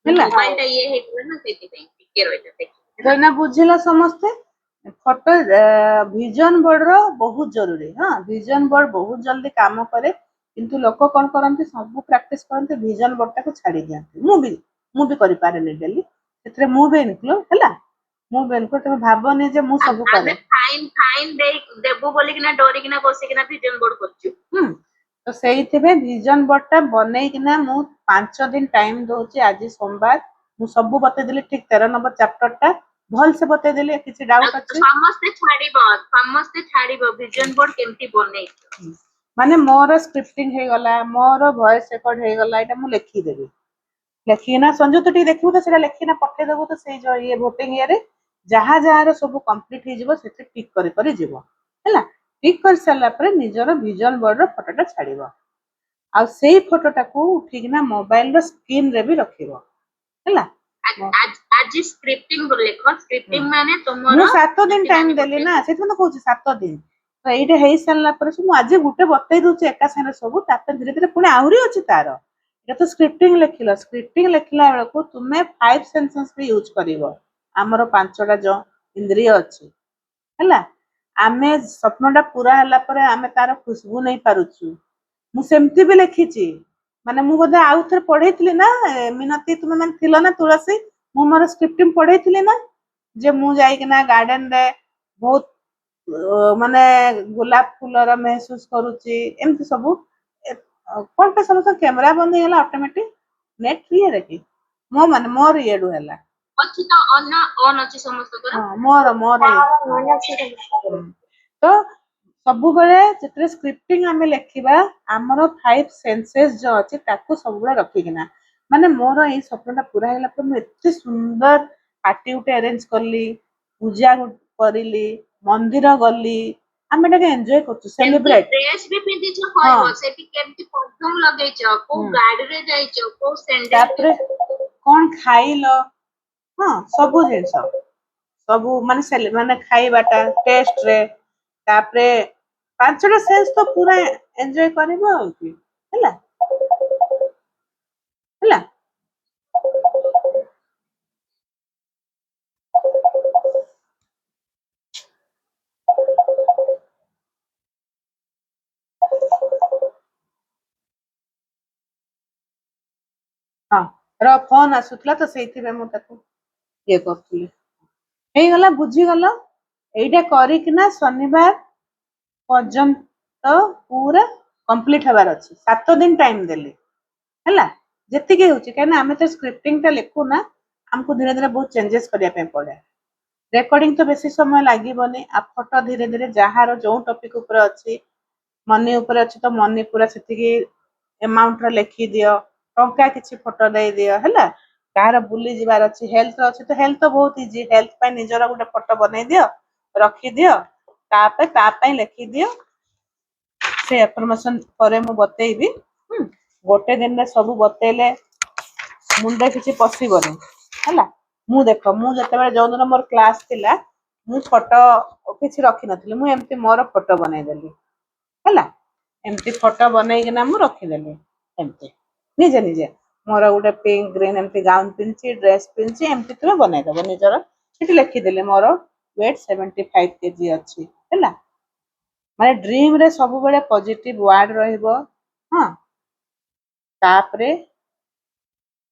ମୋବାଇଲଟା ଇଏ ହେଇଥିଲା ନା ସେଇଥିପାଇଁ ଟିକେ ରହିଥା ଦେଖି। ନା ବୁଝିଲ ସମସ୍ତେ? ଫଟୋ ଭିଜନ ବୋର୍ଡର ବହୁତ ଜରୁରୀ। ହଁ ଭିଜନ ବୋର୍ଡ ବହୁତ ଜଲ୍ଦି କାମ କରେ, କିନ୍ତୁ ଲୋକ କଣ କରନ୍ତି ସବୁ ପ୍ରାକ୍ଟିସ କରନ୍ତି, ଭିଜନ ବୋର୍ଡଟାକୁ ଛାଡି ଦିଅନ୍ତି। ମୁଁ ବି କରିପାରେନି ଡେଲି, ସେଥିରେ ମୁଁ ବି ଇନକ୍ଲୁଡ ହେଲା। ମୁଁ ବି ଇନକ୍ଲୁଡ। ତମେ ଭାବନି ଯେ ମୁଁ ସବୁ କରେ। ଫାଇନ ଦେବୁ ବୋଲିକିନା ଡରିକିନା ବସିକିନା ଭିଜନ ବୋର୍ଡ କରୁଛୁ। ତ ସେଇଥିପାଇଁ ଭିଜନ ବୋର୍ଡଟା ବନେଇକିନା ମୁଁ 5 ଦିନ ଟାଇମ ଦଉଛି। ଆଜି ସୋମବାର, ମୁଁ ସବୁ ବତେଇଦେଲି ଠିକ 13 ନମ୍ବର ଚାପ୍ଟରଟା ଭଲସେ ବତେଇଦେଲି। କିଛି ଡାଉଟ ଅଛି? ସମସ୍ତେ ଛାଡିବ ଭିଜନ ବୋର୍ଡ କେମିତି ବନେଇଛ। ମାନେ ମୋର ସ୍କ୍ରିପ୍ଟିଂ ହେଇଗଲା, ମୋର ଭଏସ ରେକର୍ଡ ହେଇଗଲା, ଏଇଟା ମୁଁ ଲେଖିଦେବି। ଲେଖିକିନା ସଞ୍ଜୁ ତୁ ଟିକେ ଦେଖିବୁ ତ, ସେଇଟା ଲେଖିକିନା ପଠେଇଦେବୁ ତ ସେଇ ଯୋଉ ଇଏ ଭୋଟିଂ ଇଏରେ ଯାହା ଯାହାର ସବୁ କମ୍ପ୍ଲିଟ ହେଇଯିବ ସେଥିରେ ଟିକ୍ କରି କରି ଯିବ ହେଲା। ଟିକ୍ କରି ସାରିଲା ପରେ ନିଜର ଭିଜନ ବୋର୍ଡର ଫଟୋଟା ଛାଡିବ। ଆଉ ସେଇ ଫଟୋଟାକୁ ଉଠିକିନା ମୋବାଇଲର ସ୍କ୍ରିନରେ ବି ରଖିବ ହେଲା। ଆଜି ସ୍କ୍ରିପ୍ଟିଂ ଲେଖ। ସ୍କ୍ରିପ୍ଟିଂ ମାନେ ତମର ମୁଁ 7 ଦିନ ଟାଇମ ଦେଲି ନା, ସେଥିପାଇଁ ତ କହୁଛି 7 ଦିନ। ତ ଏଇଟା ହେଇ ସାରିଲା ପରେ ମୁଁ ଆଜି ଗୋଟେ ବତେଇ ଦଉଛି ଏକା ସାଙ୍ଗରେ ସବୁ, ତାପରେ ଧୀରେ ଧୀରେ ପୁଣି ଆହୁରି ଅଛି ତାର। ଏଇଟା ତ ସ୍କ୍ରିପ୍ଟିଂ ଲେଖିଲ, ସ୍କ୍ରିପ୍ଟିଂ ଲେଖିଲା ବେଳକୁ ତୁମେ 5 ସେନ୍ସେସ୍ ବି ୟୁଜ କରିବ। ଆମର 5ଟା ଇନ୍ଦ୍ରିୟ ଅଛି ହେଲା। ଆମେ ସ୍ୱପ୍ନଟା ପୁରା ହେଲା ପରେ ଆମେ ତାର ଖୁସବୁ ନେଇ ପାରୁଛୁ। ମୁଁ ସେମିତି ବି ଲେଖିଛି। ମାନେ ମୁଁ ବୋଧେ ଆଉ ଥରେ ପଢେଇଥିଲି ନା ମିନତି, ତୁମେ ମାନେ ଥିଲ ନା ତୁଳସୀ, ମୁଁ ମୋର ସ୍କ୍ରିପ୍ଟିଂ ପଢେଇଥିଲି ନା, ଯେ ମୁଁ ଯାଇକିନା ଗାର୍ଡେନରେ ବହୁତ ମାନେ ଗୋଲାପ ଫୁଲର ମେହସୁସ କରୁଛି, ଏମିତି ସବୁ। କଣ ପାଇଁ ସମସ୍ତ କ୍ୟାମେରା ବନ୍ଦ ହେଇଗଲା ଅଟୋମେଟିକ? ନେଟ୍ ଇଏରେ କି ମୋର ଇଏଡୁ ହେଲା ଅଛି ତ ଅନ୍ ଅଛି ସମସ୍ତଙ୍କର। ମୋର ତ ସବୁବେଳେ ଯେତେବେଳେ ସ୍କ୍ରିପ୍ଟିଂ ଆମେ ଲେଖିବା, ଆମର 5 ସେନ୍ସେସ୍ ଯୋଉ ଅଛି ତାକୁ ସବୁବେଳେ ରଖିକିନା। ମାନେ ମୋର ଏଇ ସ୍ୱପ୍ନଟା ପୁରା ହେଲା ପରେ ମୁଁ ଏତେ ସୁନ୍ଦର ପାର୍ଟି ଗୋଟେ ଆରେଞ୍ଜ କଲି, ପୂଜା କରିଲି, ମନ୍ଦିର ଗଲି, ଆମେ ଏଟାকে ଏନ୍ଜୟ କରୁଛୁ, ସେଲିବ୍ରେଟ। ଡ୍ରେସ୍ ବି ପିନ୍ଧିଛ, କହିବ ସେଠି କେମିତି ପରଫ୍ୟୁମ ଲଗେଇଛ, କୋଉ ଗାଡିରେ ଯାଇଛ, କୋଉ ସେଣ୍ଡେଲ, ତାପରେ କଣ ଖାଇଲ, ହଁ ସବୁ ଜିନିଷ ସବୁ ମାନେ ଖାଇବାଟା ଟେଷ୍ଟରେ, ତାପରେ 5ଟା ସେନ୍ସ ତ ପୁରା ଏନ୍ଜୟ କରିବ ଆଉ କି ହେଲା ହେଲା। ହଁ ର ଫୋନ ଆସୁଥିଲା ତ ସେଇଥିପାଇଁ ମୁଁ ତାକୁ ଇଏ କରୁଥିଲି। ହେଇଗଲା, ବୁଝିଗଲ? ଏଇଟା କରିକିନା ଶନିବାର ପର୍ଯ୍ୟନ୍ତ ପୁରା କମ୍ପ୍ଲିଟ ହେବାର ଅଛି। 7 ଦିନ ଟାଇମ ଦେଲି ହେଲା। ଯେତିକି ହଉଛି, କାହିଁକିନା ଆମେ ତ ସ୍କ୍ରିପ୍ଟିଂଟା ଲେଖୁନା, ଆମକୁ ଧୀରେ ଧୀରେ ବହୁତ ଚେଞ୍ଜେସ୍ କରିବା ପାଇଁ ପଡେ। ରେକର୍ଡିଂ ତ ବେଶୀ ସମୟ ଲାଗିବନି। ଆଉ ଫଟୋ ଧୀରେ ଧୀରେ ଯାହାର ଯୋଉ ଟପିକ ଉପରେ ଅଛି, ମନି ଉପରେ ଅଛି ତ ମନି ପୁରା ସେତିକି ଆମାଉଣ୍ଟର ଲେଖିଦିଅ, ଟଙ୍କା କିଛି ଫଟୋ ଦେଇଦିଅ ହେଲା। କାହାର ବୁଲି ଯିବାର ଅଛି, ହେଲ୍ଥ ଅଛି ତ ହେଲ୍ଥ ତ ବହୁତ ଇଜି। ହେଲ୍ଥ ପାଇଁ ନିଜର ଗୋଟେ ଫଟୋ ବନେଇ ଦିଅ, ରଖିଦିଅ, ତାପରେ ତା ପାଇଁ ଲେଖିଦିଅ। ସେ ଆଫର୍ମେସନ ପରେ ମୁଁ ବତେଇବି। ଗୋଟେ ଦିନରେ ସବୁ ବତେଇଲେ ମୁଣ୍ଡ କିଛି ପଶିବନି ହେଲା। ମୁଁ ଦେଖ, ମୁଁ ଯେତେବେଳେ ଯୋଉଦିନ ମୋର କ୍ଲାସ ଥିଲା, ମୁଁ ଫଟୋ କିଛି ରଖିନଥିଲି, ମୁଁ ଏମିତି ମୋର ଫଟୋ ବନେଇଦେଲି ହେଲା। ଏମିତି ଫଟୋ ବନେଇକିନା ମୁଁ ରଖିଦେଲି ଏମିତି ନିଜେ ନିଜେ। ମୋର ଗୋଟେ ପିଙ୍କ ଗ୍ରୀନ ଏମିତି ଗାଉନ ପିନ୍ଧିଛି, ଡ୍ରେସ ପିନ୍ଧିଛି, ଏମିତି ତୁମେ ବନେଇଦବ ନିଜର। ସେଠି ଲେଖିଦେଲି ମୋର ୱେଟ୍ 75 kg ଅଛି ହେଲା। ମାନେ ଡ୍ରିମରେ ସବୁବେଳେ ପଜିଟିଭ ୱାର୍ଡ ରହିବ। ହଁ, ତାପରେ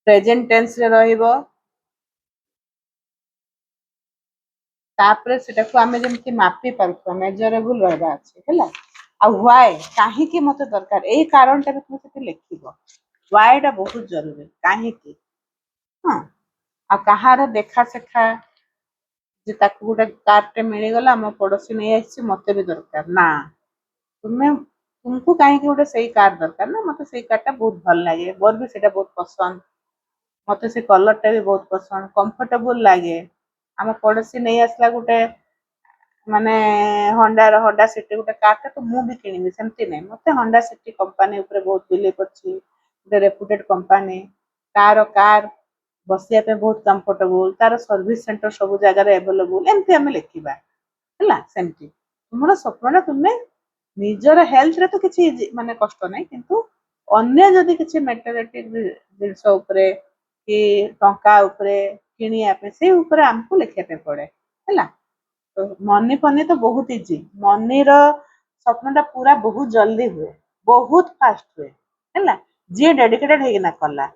ପ୍ରେଜେଣ୍ଟ ଟେନ୍ସରେ ରହିବ। तापर सेटाको आमे जेमति मापी पारुथबा मेजरेबल रहबा अछि हैला आ व्हाई काहे मते दरकार एई कारणटा भी तुम सेठी लिखिबो व्हाई टा बहुत जरूरी काहे की हां आ कहार देखा सेखा जे ताकू गोटे कारटे मिलिगला आम पड़ोसी नहीं आसी मते भी दरकार ना तुम्हें तुमको कहीं गोटे सही कार दरकार ना मते सही कारटा बहुत भल लगे मोर भी सेटा बहुत पसंद मते से कलरटा भी बहुत पसंद कंफर्टेबल लगे आम पड़ोसी नहीं आसला गोटे माने होंडा सिटी गोटे कारटा तो मु भी किनिबि सेमती नहीं मते होंडा सिटी कंपनी ऊपर बहुत बिलीव अछि गोटे रेपुटेड कंपनी कार बसिया पे बहुत कंफर्टेबल तार सर्विस सेंटर सब जगह अवेलेबल एमती आम लिखा है सेमती तुम स्वप्न तुम्हें निजर हेल्थ रे तो किसी माने कष्ट नहीं किंतु अन्य जदि किसी मेटेरियलिस्टिक जिनस उपरे कि टंका उपरे किनिया पे से ऊपर हमको लिखा पे पड़े है तो मनी फनी तो बहुत इजी मनी रो स्वप्नटा पूरा बहुत जल्दी हुए बहुत फास्ट हुए है जी डेडिकेटेड होना कला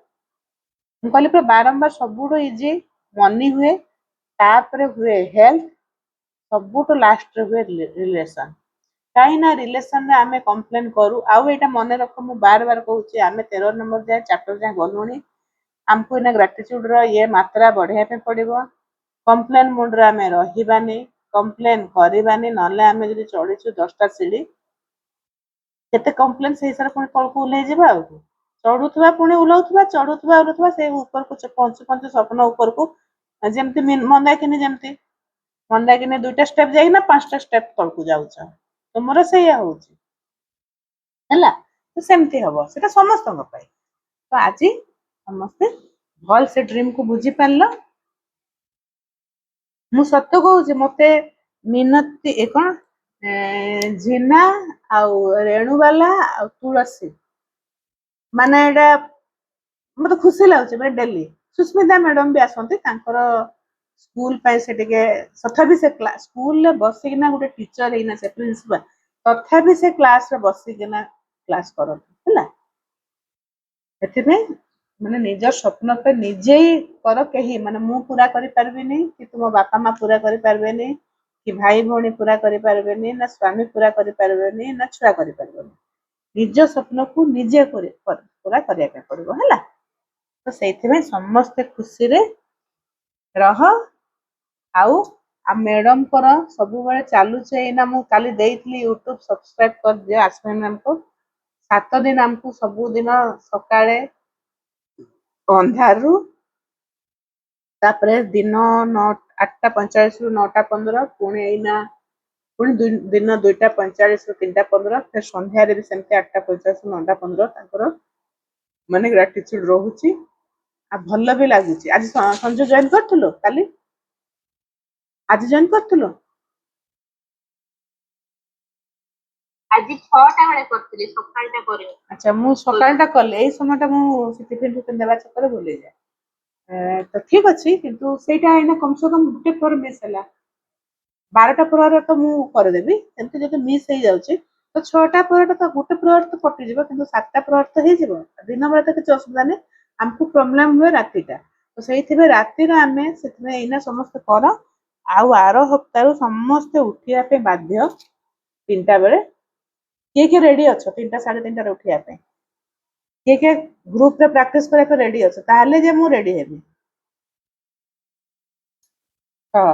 ମୁଁ କହିଲି ପୁରା ବାରମ୍ବାର ସବୁଠୁ ଇଜି ମନି ହୁଏ ତାପରେ ହୁଏ ହେଲ୍ଥ ସବୁଠୁ ଲାଷ୍ଟରେ ହୁଏ ରିଲେସନ କାହିଁକି ନା ରିଲେସନରେ ଆମେ କମ୍ପ୍ଲେନ କରୁ ଆଉ ଏଇଟା ମନେ ରଖ ମୁଁ ବାର କହୁଛି ଆମେ 13 ନମ୍ବର ଯାଏ ଚାପ୍ଟର ଯାଏ ଗଲୁଣି ଆମକୁ ଏଇନା ଗ୍ରାଟିଚ୍ୟୁଡର ଇଏ ମାତ୍ରା ବଢେଇବା ପାଇଁ ପଡିବ କମ୍ପ୍ଲେନ ମୁଣ୍ଡରେ ଆମେ ରହିବାନି କମ୍ପ୍ଲେନ କରିବାନି ନହେଲେ ଆମେ ଯଦି ଚଢିଛୁ 10ଟା ସିଢି କେତେ କମ୍ପ୍ଲେନ ସେଇ ହିସାବରେ ପୁଣି ତଳକୁ ଓହ୍ଲେଇଯିବା ଆଉ ଚଢୁଥିବା ପୁଣି ଓହ୍ଲାଉଥିବା ଚଢୁଥିବା ଓହ୍ଲାଉଥିବା ସେ ଉପରକୁ ପହଞ୍ଚୁ ପହଞ୍ଚୁ ସ୍ୱପ୍ନ ଉପରକୁ ଯେମିତି ମନ୍ଦାକିନି ଯେମିତି ମନ୍ଦାକିନି 2ଟା ଷ୍ଟେପ ଯାଇକିନା 5ଟା ଷ୍ଟେପ ତଳକୁ ଯାଉଛ ତୁମର ସେଇଆ ହଉଛି ହେଲା ତ ସେମିତି ହବ ସେଟା ସମସ୍ତଙ୍କ ପାଇଁ ତ ଆଜି ସମସ୍ତେ ଭଲ ସେ ଡ୍ରିମ କୁ ବୁଝି ପାରିଲ ମୁଁ ସତ କହୁଛି ମତେ ମିନତି କଣ ଝିନା ଆଉ ରେଣୁବାଲା ଆଉ ତୁଳସୀ ମାନେ ଏଇଟା ମତେ ଖୁସି ଲାଗୁଛି ମାନେ ଡେଲି ସୁସ୍ମିତା ମ୍ୟାଡମ ବି ଆସନ୍ତି ତାଙ୍କର ସ୍କୁଲ ପାଇଁ ସେ ଟିକେ ତଥାପି ସେ ସ୍କୁଲରେ ବସିକିନା ଗୋଟେ ଟିଚର ହେଇନା ସେ ପ୍ରିନ୍ସିପାଲ ତଥାପି ସେ କ୍ଲାସରେ ବସିକିନା କ୍ଲାସ କରନ୍ତି ହେଲା ସେଥିପାଇଁ ମାନେ ନିଜ ସ୍ୱପ୍ନ ପାଇଁ ନିଜେ ହିଁ କର କେହି ମାନେ ମୁଁ ପୁରା କରିପାରିବିନି କି ତୁମ ବାପା ମା ପୁରା କରିପାରିବେନି କି ଭାଇ ଭଉଣୀ ପୁରା କରିପାରିବେନି ନା ସ୍ୱାମୀ ପୁରା କରିପାରିବେନି ନା ଛୁଆ କରିପାରିବେନି ନିଜ ସ୍ୱପ୍ନକୁ ନିଜେ ପୁରା କରିବା ପାଇଁ ପଡିବ ହେଲା ତ ସେଇଥିପାଇଁ ସମସ୍ତେ ଖୁସିରେ ରହ ଆଉ ମ୍ୟାଡମଙ୍କର ସବୁବେଳେ ଚାଲୁଛି ଏଇନା ମୁଁ କାଲି ଦେଇଥିଲି ୟୁଟ୍ୟୁବ ସବସ୍କ୍ରାଇବ କରିଦିଅ ଆଶ୍ମୀ ମ୍ୟାମକୁ 7 ଦିନ ଆମକୁ ସବୁଦିନ ସକାଳେ ଅନ୍ଧାରରୁ ତାପରେ ଦିନ 8:45ରୁ 9:15 ପୁଣି ଏଇନା ପୁଣି ଦିନ 2:45ରୁ 3:15 ଫେର ସନ୍ଧ୍ୟାରେ ବି ସେମିତି 8:45ରୁ 9:15 ତାଙ୍କର ମାନେ ଗ୍ରାଟିଚ୍ୟୁଡ ରହୁଛି ଆଉ ଭଲ ବି ଲାଗୁଛି ଆଜି ସଞ୍ଜୁ ଜଏନ କରିଥିଲୁ କାଲି ଆଜି ଜଏନ କରିଥିଲୁ ଆଜି 6ଟା ବେଳେ କରିଥିଲି ସକାଳଟା କରିବି ଆଚ୍ଛା ମୁଁ ସକାଳଟା କଲେ ଏଇ ସମୟଟା ମୁଁ ଟିଫିନ ଦେବା ଚକ୍କରରେ ଭୁଲିଯାଏ ତ ଠିକ ଅଛି କିନ୍ତୁ ସେଇଟା ଏଇନା କମ ସେ କମ ଗୋଟେ ପରେ ମିସ୍ ହେଲା 12ଟା ପରେ ତ ମୁଁ କରିଦେବି ସେମିତି ଯଦି ମିସ୍ ହେଇଯାଉଛି ତ 6ଟା ପରେ ତ ଗୋଟେ ପ୍ରହର ତ କଟିଯିବ କିନ୍ତୁ 7ଟା ପ୍ରହର ତ ହେଇଯିବ ଦିନ ବେଳେ ତ କିଛି ଅସୁବିଧା ନାହିଁ ଆମକୁ ପ୍ରୋବ୍ଲେମ ହୁଏ ରାତିଟା ତ ସେଇଥିପାଇଁ ରାତିରେ ଆମେ ସେଥିପାଇଁ ଏଇନା ସମସ୍ତେ କର ଆଉ ଆର ହପ୍ତାହରୁ ସମସ୍ତେ ଉଠିବା ପାଇଁ ବାଧ୍ୟ 3ଟା ବେଳେ କିଏ କିଏ ରେଡି ଅଛ 3ଟା 3:30ରେ ଉଠିବା ପାଇଁ କିଏ କିଏ ଗ୍ରୁପରେ ପ୍ରାକ୍ଟିସ କରିବା ପାଇଁ ରେଡି ଅଛ ତାହେଲେ ଯେ ମୁଁ ରେଡି ହେବି ହଁ